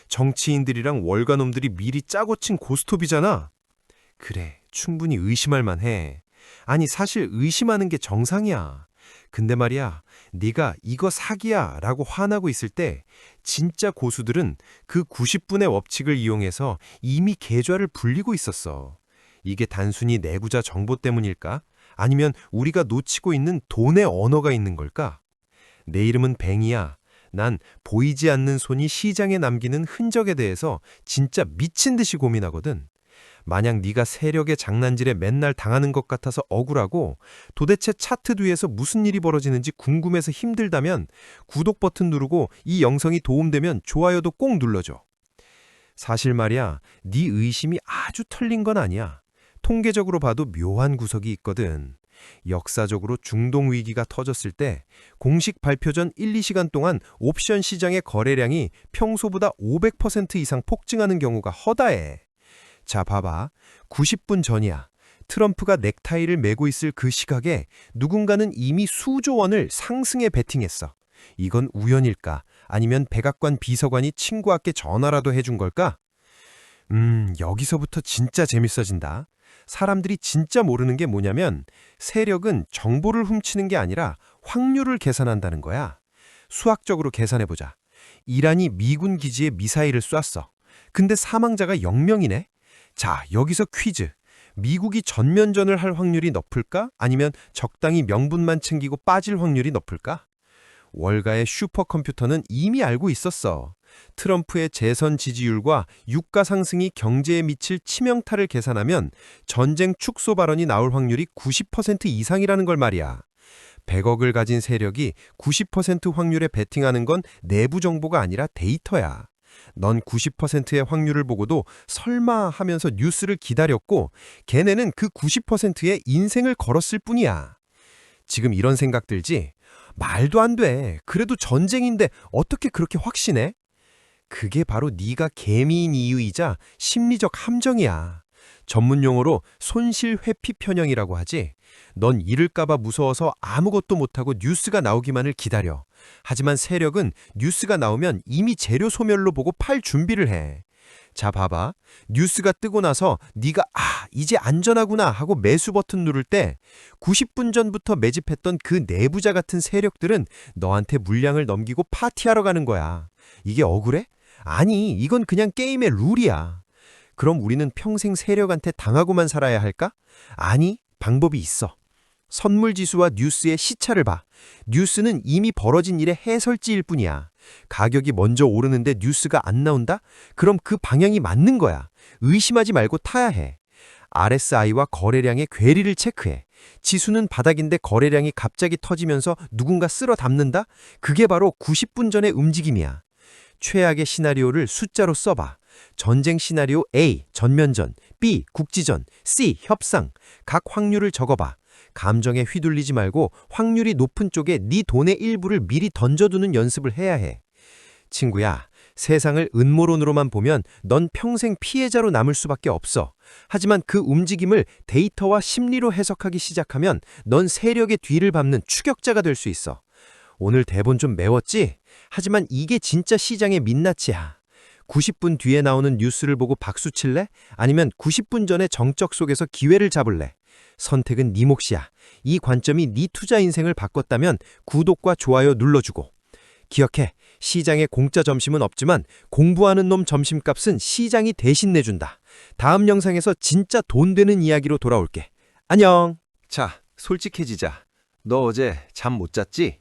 정치인들이랑 월가놈들이 미리 짜고 친 고스톱이잖아. 그래, 충분히 의심할 만해. 아니, 사실 의심하는 게 정상이야. 근데 말이야, 네가 이거 사기야 라고 화나고 있을 때 진짜 고수들은 그 90분의 법칙을 이용해서 이미 계좌를 불리고 있었어. 이게 단순히 내구자 정보 때문일까? 아니면 우리가 놓치고 있는 돈의 언어가 있는 걸까? 내 이름은 뱅이야. 난 보이지 않는 손이 시장에 남기는 흔적에 대해서 진짜 미친 듯이 고민하거든. 만약 네가 세력의 장난질에 맨날 당하는 것 같아서 억울하고 도대체 차트 뒤에서 무슨 일이 벌어지는지 궁금해서 힘들다면 구독 버튼 누르고 이 영상이 도움되면 좋아요도 꼭 눌러줘. 사실 말이야, 네 의심이 아주 털린 건 아니야. 통계적으로 봐도 묘한 구석이 있거든. 역사적으로 중동 위기가 터졌을 때 공식 발표 전 1, 2시간 동안 옵션 시장의 거래량이 평소보다 500% 이상 폭증하는 경우가 허다해. 자, 봐봐. 90분 전이야. 트럼프가 넥타이를 메고 있을 그 시각에 누군가는 이미 수조 원을 상승에 베팅했어. 이건 우연일까? 아니면 백악관 비서관이 친구에게 전화라도 해준 걸까? 여기서부터 진짜 재밌어진다. 사람들이 진짜 모르는 게 뭐냐면 세력은 정보를 훔치는 게 아니라 확률을 계산한다는 거야. 수학적으로 계산해보자. 이란이 미군 기지에 미사일을 쐈어. 근데 사망자가 0명이네? 자, 여기서 퀴즈. 미국이 전면전을 할 확률이 높을까? 아니면 적당히 명분만 챙기고 빠질 확률이 높을까? 월가의 슈퍼컴퓨터는 이미 알고 있었어. 트럼프의 재선 지지율과 유가 상승이 경제에 미칠 치명타를 계산하면 전쟁 축소 발언이 나올 확률이 90% 이상이라는 걸 말이야. 100억을 가진 세력이 90% 확률에 베팅하는 건 내부 정보가 아니라 데이터야. 넌 90%의 확률을 보고도 설마 하면서 뉴스를 기다렸고 걔네는 그 90%의 인생을 걸었을 뿐이야. 지금 이런 생각 들지? 말도 안 돼. 그래도 전쟁인데 어떻게 그렇게 확신해? 그게 바로 네가 개미인 이유이자 심리적 함정이야. 전문 용어로 손실 회피 편형이라고 하지. 넌 잃을까봐 무서워서 아무것도 못하고 뉴스가 나오기만을 기다려. 하지만 세력은 뉴스가 나오면 이미 재료 소멸로 보고 팔 준비를 해. 자, 봐봐. 뉴스가 뜨고 나서 네가 이제 안전하구나 하고 매수 버튼 누를 때 90분 전부터 매집했던 그 내부자 같은 세력들은 너한테 물량을 넘기고 파티하러 가는 거야. 이게 억울해? 아니, 이건 그냥 게임의 룰이야. 그럼 우리는 평생 세력한테 당하고만 살아야 할까? 아니, 방법이 있어. 선물 지수와 뉴스의 시차를 봐. 뉴스는 이미 벌어진 일의 해설지일 뿐이야. 가격이 먼저 오르는데 뉴스가 안 나온다? 그럼 그 방향이 맞는 거야. 의심하지 말고 타야 해. RSI와 거래량의 괴리를 체크해. 지수는 바닥인데 거래량이 갑자기 터지면서 누군가 쓸어 담는다? 그게 바로 90분 전의 움직임이야. 최악의 시나리오를 숫자로 써봐. 전쟁 시나리오 A, 전면전, B, 국지전, C, 협상. 각 확률을 적어봐. 감정에 휘둘리지 말고 확률이 높은 쪽에 네 돈의 일부를 미리 던져두는 연습을 해야 해. 친구야, 세상을 음모론으로만 보면 넌 평생 피해자로 남을 수밖에 없어. 하지만 그 움직임을 데이터와 심리로 해석하기 시작하면 넌 세력의 뒤를 밟는 추격자가 될 수 있어. 오늘 대본 좀 매웠지? 하지만 이게 진짜 시장의 민낯이야. 90분 뒤에 나오는 뉴스를 보고 박수 칠래? 아니면 90분 전에 정적 속에서 기회를 잡을래? 선택은 네 몫이야. 이 관점이 네 투자 인생을 바꿨다면 구독과 좋아요 눌러주고. 기억해, 시장에 공짜 점심은 없지만 공부하는 놈 점심값은 시장이 대신 내준다. 다음 영상에서 진짜 돈 되는 이야기로 돌아올게. 안녕. 자, 솔직해지자. 너 어제 잠 못 잤지?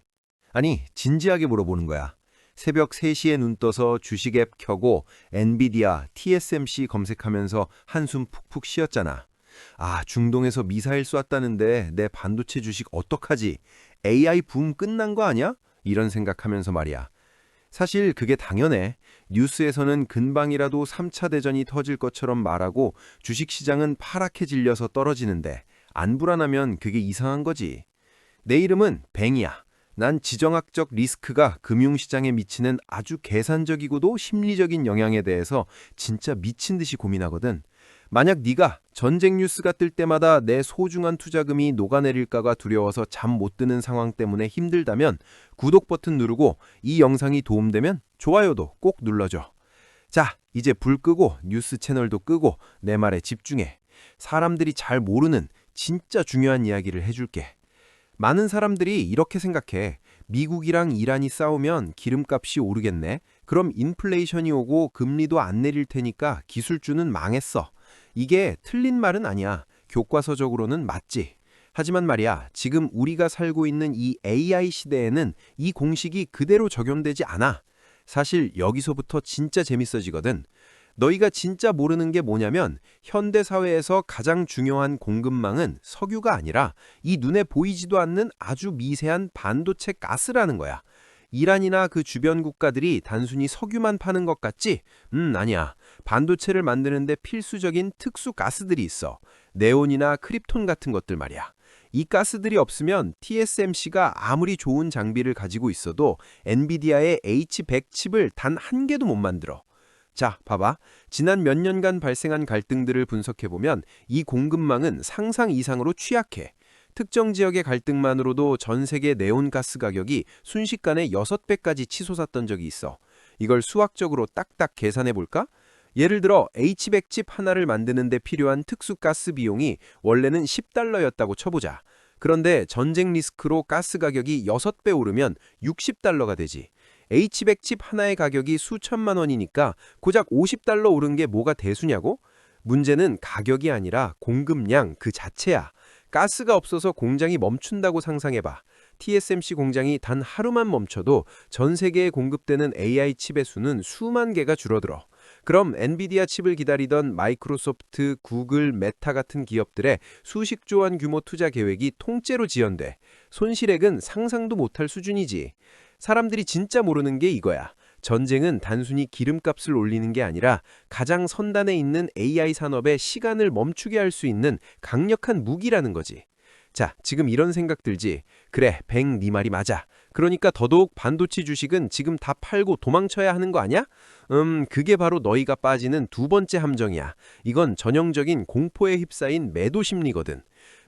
아니, 진지하게 물어보는 거야. 새벽 3시에 눈 떠서 주식 앱 켜고 엔비디아, TSMC 검색하면서 한숨 푹푹 쉬었잖아. 아, 중동에서 미사일 쐈다는데 내 반도체 주식 어떡하지? AI 붐 끝난 거 아니야? 이런 생각하면서 말이야. 사실 그게 당연해. 뉴스에서는 근방이라도 3차 대전이 터질 것처럼 말하고 주식시장은 파랗게 질려서 떨어지는데 안 불안하면 그게 이상한 거지. 내 이름은 뱅이야. 난 지정학적 리스크가 금융시장에 미치는 아주 계산적이고도 심리적인 영향에 대해서 진짜 미친 듯이 고민하거든. 만약 네가 전쟁 뉴스가 뜰 때마다 내 소중한 투자금이 녹아내릴까가 두려워서 잠 못 드는 상황 때문에 힘들다면 구독 버튼 누르고 이 영상이 도움되면 좋아요도 꼭 눌러줘. 자, 이제 불 끄고 뉴스 채널도 끄고 내 말에 집중해. 사람들이 잘 모르는 진짜 중요한 이야기를 해줄게. 많은 사람들이 이렇게 생각해. 미국이랑 이란이 싸우면 기름값이 오르겠네. 그럼 인플레이션이 오고 금리도 안 내릴 테니까 기술주는 망했어. 이게 틀린 말은 아니야. 교과서적으로는 맞지. 하지만 말이야, 지금 우리가 살고 있는 이 AI 시대에는 이 공식이 그대로 적용되지 않아. 사실 여기서부터 진짜 재밌어지거든. 너희가 진짜 모르는 게 뭐냐면 현대 사회에서 가장 중요한 공급망은 석유가 아니라 이 눈에 보이지도 않는 아주 미세한 반도체 가스라는 거야. 이란이나 그 주변 국가들이 단순히 석유만 파는 것 같지? 아니야. 반도체를 만드는데 필수적인 특수 가스들이 있어. 네온이나 크립톤 같은 것들 말이야. 이 가스들이 없으면 TSMC가 아무리 좋은 장비를 가지고 있어도 엔비디아의 H100 칩을 단 한 개도 못 만들어. 자, 봐봐. 지난 몇 년간 발생한 갈등들을 분석해보면 이 공급망은 상상 이상으로 취약해. 특정 지역의 갈등만으로도 전 세계 네온가스 가격이 순식간에 6배까지 치솟았던 적이 있어. 이걸 수학적으로 딱딱 계산해볼까? 예를 들어 H100 칩 하나를 만드는 데 필요한 특수가스 비용이 원래는 $10였다고 쳐보자. 그런데 전쟁 리스크로 가스 가격이 6배 오르면 $60가 되지. H100 칩 하나의 가격이 수천만 원이니까 고작 $50 오른 게 뭐가 대수냐고? 문제는 가격이 아니라 공급량 그 자체야. 가스가 없어서 공장이 멈춘다고 상상해봐. TSMC 공장이 단 하루만 멈춰도 전 세계에 공급되는 AI 칩의 수는 수만 개가 줄어들어. 그럼 엔비디아 칩을 기다리던 마이크로소프트, 구글, 메타 같은 기업들의 수십조 원 규모 투자 계획이 통째로 지연돼. 손실액은 상상도 못할 수준이지. 사람들이 진짜 모르는 게 이거야. 전쟁은 단순히 기름값을 올리는 게 아니라 가장 선단에 있는 AI 산업의 시간을 멈추게 할 수 있는 강력한 무기라는 거지. 자, 지금 이런 생각 들지? 그래, 뱅, 네 말이 맞아. 그러니까 더더욱 반도체 주식은 지금 다 팔고 도망쳐야 하는 거 아니야? 그게 바로 너희가 빠지는 두 번째 함정이야. 이건 전형적인 공포에 휩싸인 매도 심리거든.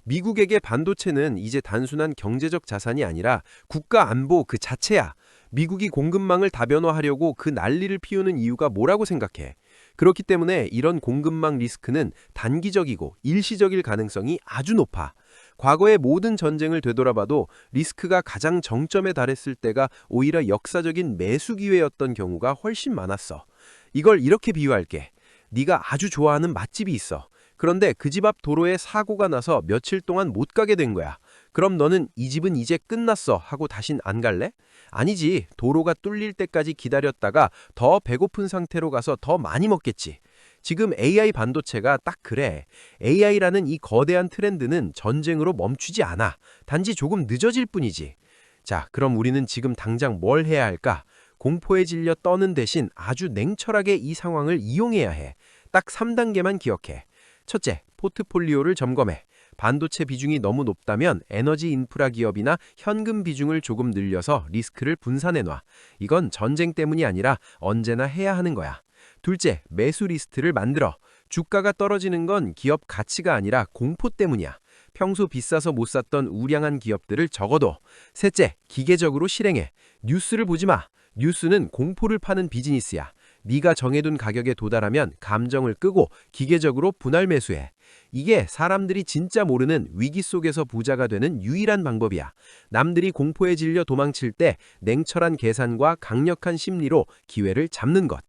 미국에게 반도체는 이제 단순한 경제적 자산이 아니라 국가 안보 그 자체야. 미국이 공급망을 다변화하려고 그 난리를 피우는 이유가 뭐라고 생각해? 그렇기 때문에 이런 공급망 리스크는 단기적이고 일시적일 가능성이 아주 높아. 과거의 모든 전쟁을 되돌아봐도 리스크가 가장 정점에 달했을 때가 오히려 역사적인 매수 기회였던 경우가 훨씬 많았어. 이걸 이렇게 비유할게. 네가 아주 좋아하는 맛집이 있어. 그런데 그 집 앞 도로에 사고가 나서 며칠 동안 못 가게 된 거야. 그럼 너는 이 집은 이제 끝났어 하고 다신 안 갈래? 아니지. 도로가 뚫릴 때까지 기다렸다가 더 배고픈 상태로 가서 더 많이 먹겠지. 지금 AI 반도체가 딱 그래. AI라는 이 거대한 트렌드는 전쟁으로 멈추지 않아. 단지 조금 늦어질 뿐이지. 자, 그럼 우리는 지금 당장 뭘 해야 할까? 공포에 질려 떠는 대신 아주 냉철하게 이 상황을 이용해야 해. 딱 3단계만 기억해. 첫째, 포트폴리오를 점검해. 반도체 비중이 너무 높다면 에너지 인프라 기업이나 현금 비중을 조금 늘려서 리스크를 분산해놔. 이건 전쟁 때문이 아니라 언제나 해야 하는 거야. 둘째, 매수 리스트를 만들어. 주가가 떨어지는 건 기업 가치가 아니라 공포 때문이야. 평소 비싸서 못 샀던 우량한 기업들을 적어둬. 셋째, 기계적으로 실행해. 뉴스를 보지 마. 뉴스는 공포를 파는 비즈니스야. 네가 정해둔 가격에 도달하면 감정을 끄고 기계적으로 분할 매수해. 이게 사람들이 진짜 모르는 위기 속에서 부자가 되는 유일한 방법이야. 남들이 공포에 질려 도망칠 때 냉철한 계산과 강력한 심리로 기회를 잡는 것.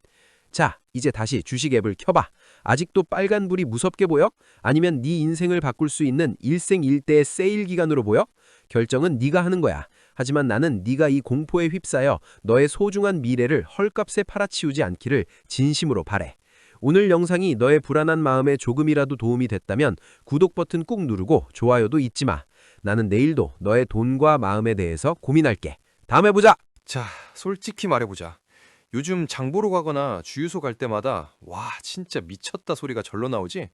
자, 이제 다시 주식 앱을 켜봐. 아직도 빨간불이 무섭게 보여? 아니면 네 인생을 바꿀 수 있는 일생일대의 세일 기간으로 보여? 결정은 네가 하는 거야. 하지만 나는 네가 이 공포에 휩싸여 너의 소중한 미래를 헐값에 팔아치우지 않기를 진심으로 바래. 오늘 영상이 너의 불안한 마음에 조금이라도 도움이 됐다면 구독 버튼 꾹 누르고 좋아요도 잊지 마. 나는 내일도 너의 돈과 마음에 대해서 고민할게. 다음에 보자! 자, 솔직히 말해보자. 요즘 장 보러 가거나 주유소 갈 때마다 와, 진짜 미쳤다 소리가 절로 나오지?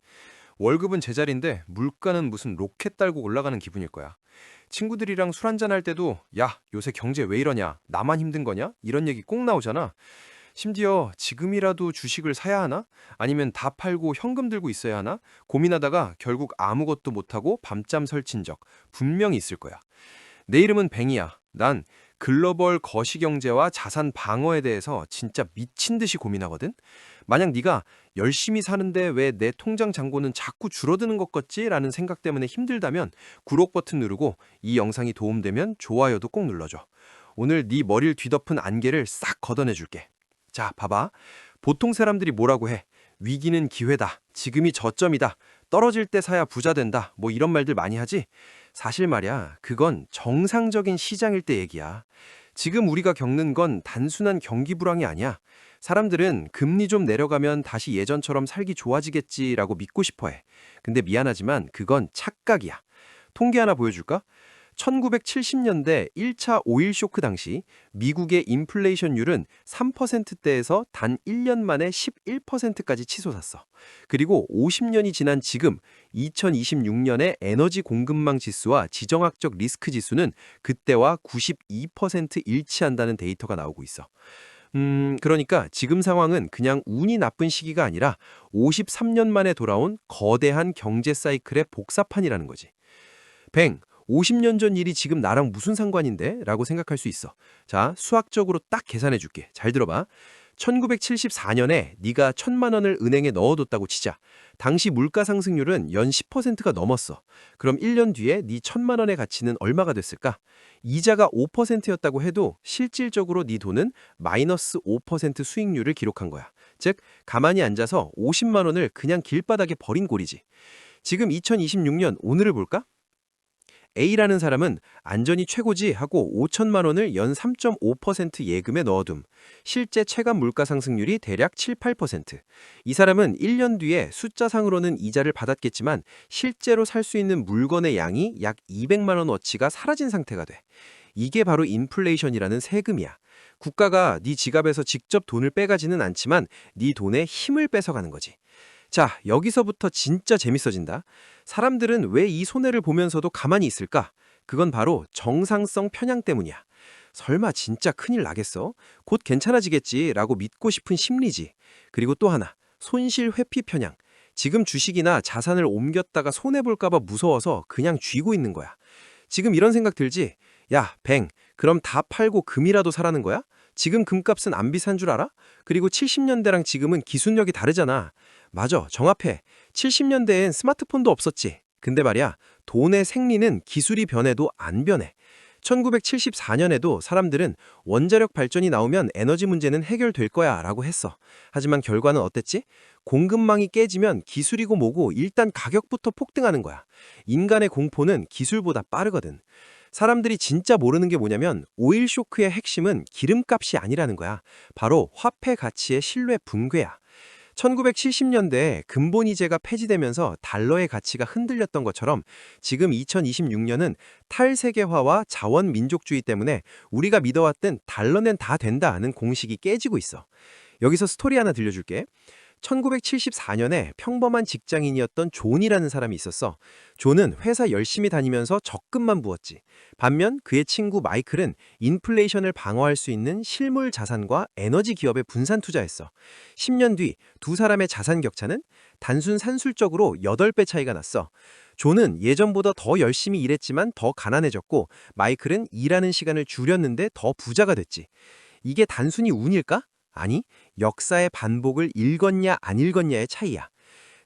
월급은 제자리인데 물가는 무슨 로켓 달고 올라가는 기분일 거야. 친구들이랑 술 한잔 할 때도 야, 요새 경제 왜 이러냐? 나만 힘든 거냐? 이런 얘기 꼭 나오잖아. 심지어 지금이라도 주식을 사야 하나? 아니면 다 팔고 현금 들고 있어야 하나? 고민하다가 결국 아무것도 못하고 밤잠 설친 적 분명히 있을 거야. 내 이름은 뱅이야. 난 글로벌 거시경제와 자산 방어에 대해서 진짜 미친 듯이 고민하거든. 만약 네가 열심히 사는데 왜 내 통장 잔고는 자꾸 줄어드는 것 같지? 라는 생각 때문에 힘들다면 구독 버튼 누르고 이 영상이 도움되면 좋아요도 꼭 눌러줘. 오늘 네 머리를 뒤덮은 안개를 싹 걷어내줄게. 자, 봐봐. 보통 사람들이 뭐라고 해? 위기는 기회다. 지금이 저점이다. 떨어질 때 사야 부자 된다. 뭐 이런 말들 많이 하지? 사실 말이야, 그건 정상적인 시장일 때 얘기야. 지금 우리가 겪는 건 단순한 경기 불황이 아니야. 사람들은 금리 좀 내려가면 다시 예전처럼 살기 좋아지겠지라고 믿고 싶어 해. 근데 미안하지만 그건 착각이야. 통계 하나 보여줄까? 1970년대 1차 오일 쇼크 당시 미국의 인플레이션율은 3%대에서 단 1년 만에 11%까지 치솟았어. 그리고 50년이 지난 지금 2026년의 에너지 공급망 지수와 지정학적 리스크 지수는 그때와 92% 일치한다는 데이터가 나오고 있어. 그러니까 지금 상황은 그냥 운이 나쁜 시기가 아니라 53년 만에 돌아온 거대한 경제 사이클의 복사판이라는 거지. 50년 전 일이 지금 나랑 무슨 상관인데? 라고 생각할 수 있어. 자, 수학적으로 딱 계산해 줄게. 잘 들어봐. 1974년에 네가 1,000만 원을 은행에 넣어뒀다고 치자. 당시 물가 상승률은 연 10%가 넘었어. 그럼 1년 뒤에 네 1,000만 원의 가치는 얼마가 됐을까? 이자가 5%였다고 해도 실질적으로 네 돈은 마이너스 5% 수익률을 기록한 거야. 즉, 가만히 앉아서 50만 원을 그냥 길바닥에 버린 꼴이지. 지금 2026년 오늘을 볼까? A라는 사람은 안전이 최고지 하고 5천만 원을 연 3.5% 예금에 넣어둠. 실제 체감 물가 상승률이 대략 7, 8%. 이 사람은 1년 뒤에 숫자상으로는 이자를 받았겠지만 실제로 살 수 있는 물건의 양이 약 200만 원어치가 사라진 상태가 돼. 이게 바로 인플레이션이라는 세금이야. 국가가 네 지갑에서 직접 돈을 빼가지는 않지만 네 돈에 힘을 뺏어가는 거지. 자, 여기서부터 진짜 재밌어진다. 사람들은 왜 이 손해를 보면서도 가만히 있을까? 그건 바로 정상성 편향 때문이야. 설마 진짜 큰일 나겠어? 곧 괜찮아지겠지 라고 믿고 싶은 심리지. 그리고 또 하나, 손실 회피 편향. 지금 주식이나 자산을 옮겼다가 손해볼까 봐 무서워서 그냥 쥐고 있는 거야. 지금 이런 생각 들지? 야, 그럼 다 팔고 금이라도 사라는 거야? 지금 금값은 안 비싼 줄 알아? 그리고 70년대랑 지금은 기술력이 다르잖아. 맞아, 정합해. 70년대엔 스마트폰도 없었지. 근데 말이야, 돈의 생리는 기술이 변해도 안 변해. 1974년에도 사람들은 원자력 발전이 나오면 에너지 문제는 해결될 거야 라고 했어. 하지만 결과는 어땠지? 공급망이 깨지면 기술이고 뭐고 일단 가격부터 폭등하는 거야. 인간의 공포는 기술보다 빠르거든. 사람들이 진짜 모르는 게 뭐냐면 오일 쇼크의 핵심은 기름값이 아니라는 거야. 바로 화폐 가치의 신뢰 붕괴야. 1970년대에 근본이제가 폐지되면서 달러의 가치가 흔들렸던 것처럼 지금 2026년은 탈세계화와 자원 민족주의 때문에 우리가 믿어왔던 달러는 다 된다는 공식이 깨지고 있어. 여기서 스토리 하나 들려줄게. 1974년에 평범한 직장인이었던 존이라는 사람이 있었어. 존은 회사 열심히 다니면서 적금만 부었지. 반면 그의 친구 마이클은 인플레이션을 방어할 수 있는 실물 자산과 에너지 기업에 분산 투자했어. 10년 뒤 두 사람의 자산 격차는 단순 산술적으로 8배 차이가 났어. 존은 예전보다 더 열심히 일했지만 더 가난해졌고, 마이클은 일하는 시간을 줄였는데 더 부자가 됐지. 이게 단순히 운일까? 아니, 역사의 반복을 읽었냐 안 읽었냐의 차이야.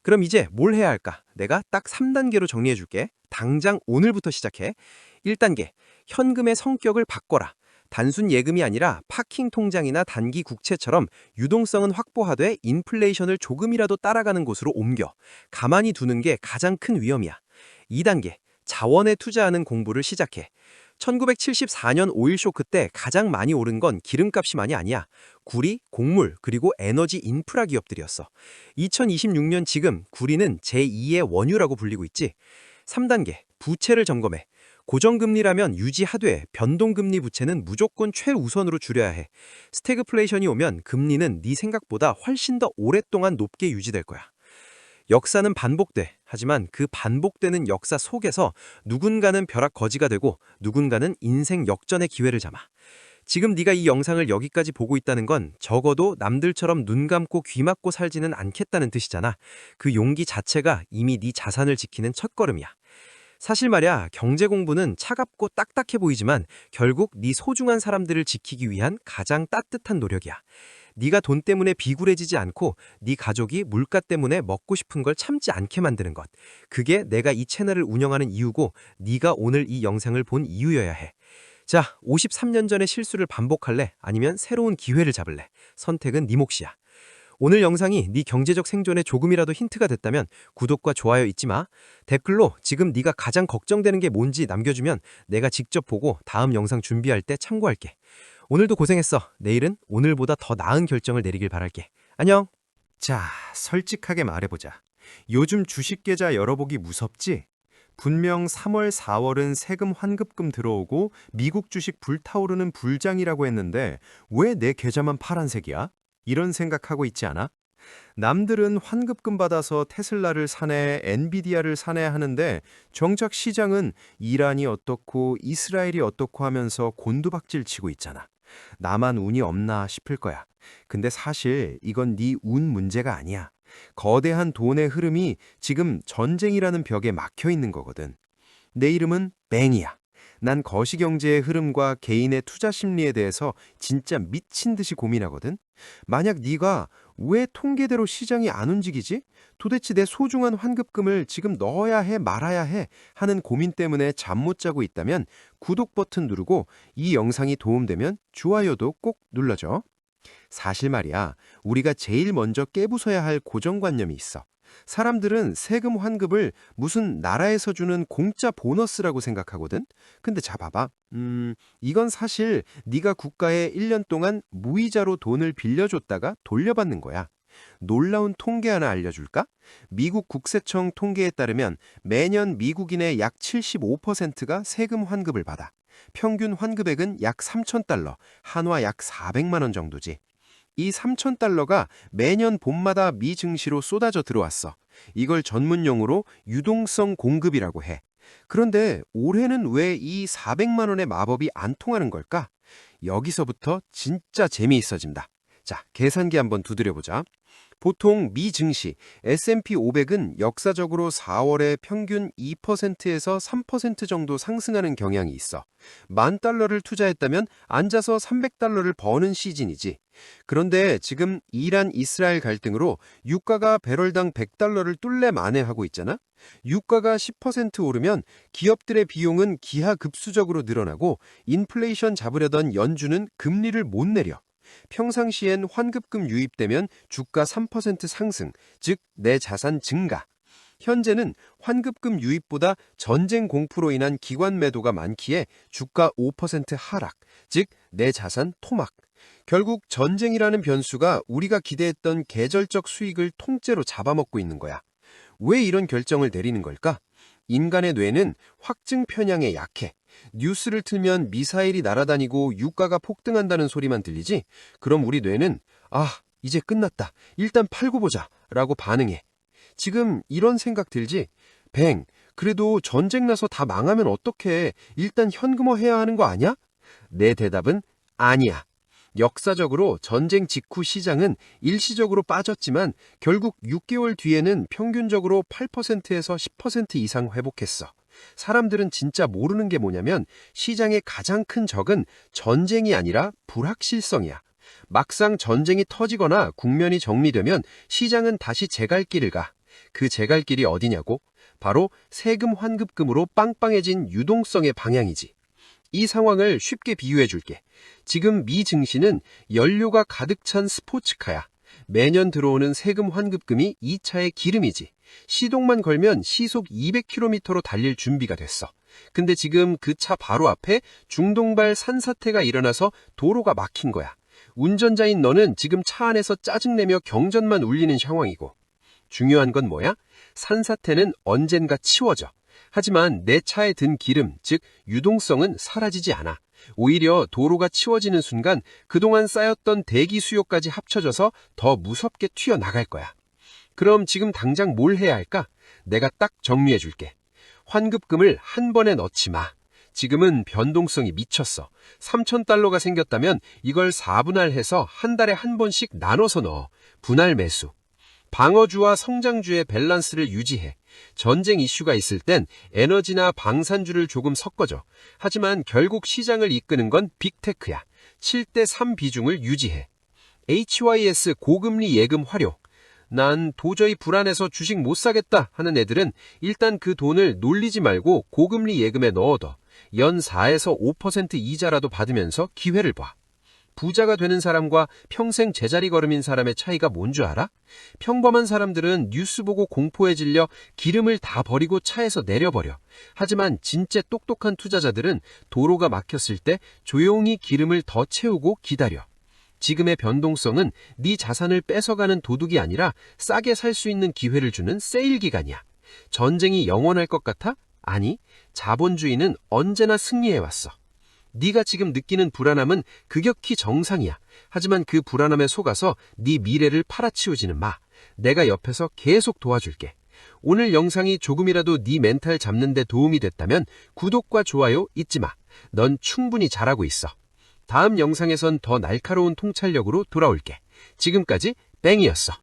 그럼 이제 뭘 해야 할까? 내가 딱 3단계로 정리해 줄게. 당장 오늘부터 시작해. 1단계, 현금의 성격을 바꿔라. 단순 예금이 아니라 파킹 통장이나 단기 국채처럼 유동성은 확보하되 인플레이션을 조금이라도 따라가는 곳으로 옮겨. 가만히 두는 게 가장 큰 위험이야. 2단계, 자원에 투자하는 공부를 시작해. 1974년 오일 쇼크 때 가장 많이 오른 건 기름값이만이 아니야. 구리, 곡물, 그리고 에너지 인프라 기업들이었어. 2026년 지금 구리는 제2의 원유라고 불리고 있지. 3단계, 부채를 점검해. 고정금리라면 유지하되 변동금리 부채는 무조건 최우선으로 줄여야 해. 스태그플레이션이 오면 금리는 네 생각보다 훨씬 더 오랫동안 높게 유지될 거야. 역사는 반복돼. 하지만 그 반복되는 역사 속에서 누군가는 벼락거지가 되고 누군가는 인생 역전의 기회를 잡아. 지금 네가 이 영상을 여기까지 보고 있다는 건 적어도 남들처럼 눈 감고 귀 막고 살지는 않겠다는 뜻이잖아. 그 용기 자체가 이미 네 자산을 지키는 첫걸음이야. 사실 말이야, 경제 공부는 차갑고 딱딱해 보이지만 결국 네 소중한 사람들을 지키기 위한 가장 따뜻한 노력이야. 네가 돈 때문에 비굴해지지 않고 네 가족이 물가 때문에 먹고 싶은 걸 참지 않게 만드는 것. 그게 내가 이 채널을 운영하는 이유고 네가 오늘 이 영상을 본 이유여야 해. 자, 53년 전의 실수를 반복할래? 아니면 새로운 기회를 잡을래? 선택은 네 몫이야. 오늘 영상이 네 경제적 생존에 조금이라도 힌트가 됐다면 구독과 좋아요 잊지 마. 댓글로 지금 네가 가장 걱정되는 게 뭔지 남겨주면 내가 직접 보고 다음 영상 준비할 때 참고할게. 오늘도 고생했어. 내일은 오늘보다 더 나은 결정을 내리길 바랄게. 안녕. 자, 솔직하게 말해보자. 요즘 주식 계좌 열어보기 무섭지? 분명 3월, 4월은 세금 환급금 들어오고 미국 주식 불타오르는 불장이라고 했는데 왜 내 계좌만 파란색이야? 이런 생각하고 있지 않아? 남들은 환급금 받아서 테슬라를 사내, 엔비디아를 사내 하는데 정작 시장은 이란이 어떻고 이스라엘이 어떻고 하면서 곤두박질 치고 있잖아. 나만 운이 없나 싶을 거야. 근데 사실 이건 네 운 문제가 아니야. 거대한 돈의 흐름이 지금 전쟁이라는 벽에 막혀 있는 거거든. 내 이름은 뱅이야. 난 거시경제의 흐름과 개인의 투자 심리에 대해서 진짜 미친 듯이 고민하거든. 만약 네가 왜 통계대로 시장이 안 움직이지? 도대체 내 소중한 환급금을 지금 넣어야 해 말아야 해 하는 고민 때문에 잠 못 자고 있다면 구독 버튼 누르고 이 영상이 도움되면 좋아요도 꼭 눌러줘. 사실 말이야, 우리가 제일 먼저 깨부숴야 할 고정관념이 있어. 사람들은 세금 환급을 무슨 나라에서 주는 공짜 보너스라고 생각하거든. 근데 자 봐봐. 이건 사실 네가 국가에 1년 동안 무이자로 돈을 빌려줬다가 돌려받는 거야. 놀라운 통계 하나 알려줄까? 미국 국세청 통계에 따르면 매년 미국인의 약 75%가 세금 환급을 받아. 평균 환급액은 약 3,000달러, 한화 약 400만 원 정도지. 이 3,000달러가 매년 봄마다 미 증시로 쏟아져 들어왔어. 이걸 전문용어로 유동성 공급이라고 해. 그런데 올해는 왜 이 400만 원의 마법이 안 통하는 걸까? 여기서부터 진짜 재미있어진다. 자, 계산기 한번 두드려보자. 보통 미 증시 S&P 500은 역사적으로 4월에 평균 2%에서 3% 정도 상승하는 경향이 있어. $10,000를 투자했다면 앉아서 $300를 버는 시즌이지. 그런데 지금 이란 이스라엘 갈등으로 유가가 배럴당 $100를 뚫래 만회하고 있잖아. 유가가 10% 오르면 기업들의 비용은 기하급수적으로 늘어나고 인플레이션 잡으려던 연준은 금리를 못 내려. 평상시엔 환급금 유입되면 주가 3% 상승, 즉 내 자산 증가. 현재는 환급금 유입보다 전쟁 공포로 인한 기관 매도가 많기에 주가 5% 하락, 즉 내 자산 토막. 결국 전쟁이라는 변수가 우리가 기대했던 계절적 수익을 통째로 잡아먹고 있는 거야. 왜 이런 결정을 내리는 걸까? 인간의 뇌는 확증 편향에 약해. 뉴스를 틀면 미사일이 날아다니고 유가가 폭등한다는 소리만 들리지? 그럼 우리 뇌는 이제 끝났다. 일단 팔고 보자 라고 반응해. 지금 이런 생각 들지? 그래도 전쟁 나서 다 망하면 어떡해? 일단 현금화 해야 하는 거 아니야? 내 대답은 아니야. 역사적으로 전쟁 직후 시장은 일시적으로 빠졌지만 결국 6개월 뒤에는 평균적으로 8%에서 10% 이상 회복했어. 사람들은 진짜 모르는 게 뭐냐면 시장의 가장 큰 적은 전쟁이 아니라 불확실성이야. 막상 전쟁이 터지거나 국면이 정리되면 시장은 다시 제갈길을 가. 그 제갈길이 어디냐고? 바로 세금 환급금으로 빵빵해진 유동성의 방향이지. 이 상황을 쉽게 비유해 줄게. 지금 미 증시는 연료가 가득 찬 스포츠카야. 매년 들어오는 세금 환급금이 이 차의 기름이지. 시동만 걸면 시속 200km로 달릴 준비가 됐어. 근데 지금 그 차 바로 앞에 중동발 산사태가 일어나서 도로가 막힌 거야. 운전자인 너는 지금 차 안에서 짜증내며 경전만 울리는 상황이고. 중요한 건 뭐야? 산사태는 언젠가 치워져. 하지만 내 차에 든 기름, 즉 유동성은 사라지지 않아. 오히려 도로가 치워지는 순간 그동안 쌓였던 대기 수요까지 합쳐져서 더 무섭게 튀어나갈 거야. 그럼 지금 당장 뭘 해야 할까? 내가 딱 정리해 줄게. 환급금을 한 번에 넣지 마. 지금은 변동성이 미쳤어. $3,000가 생겼다면 이걸 4분할해서 한 달에 한 번씩 나눠서 넣어. 분할 매수. 방어주와 성장주의 밸런스를 유지해. 전쟁 이슈가 있을 땐 에너지나 방산주를 조금 섞어줘. 하지만 결국 시장을 이끄는 건 빅테크야. 7대3 비중을 유지해. HYS 고금리 예금 활용. 난 도저히 불안해서 주식 못 사겠다 하는 애들은 일단 그 돈을 놀리지 말고 고금리 예금에 넣어둬. 연 4에서 5% 이자라도 받으면서 기회를 봐. 부자가 되는 사람과 평생 제자리 걸음인 사람의 차이가 뭔 줄 알아? 평범한 사람들은 뉴스 보고 공포에 질려 기름을 다 버리고 차에서 내려버려. 하지만 진짜 똑똑한 투자자들은 도로가 막혔을 때 조용히 기름을 더 채우고 기다려. 지금의 변동성은 네 자산을 뺏어가는 도둑이 아니라 싸게 살 수 있는 기회를 주는 세일 기간이야. 전쟁이 영원할 것 같아? 아니, 자본주의는 언제나 승리해왔어. 네가 지금 느끼는 불안함은 극역히 정상이야. 하지만 그 불안함에 속아서 네 미래를 팔아치우지는 마. 내가 옆에서 계속 도와줄게. 오늘 영상이 조금이라도 네 멘탈 잡는 데 도움이 됐다면 구독과 좋아요 잊지 마. 넌 충분히 잘하고 있어. 다음 영상에선 더 날카로운 통찰력으로 돌아올게. 지금까지 뺑이었어.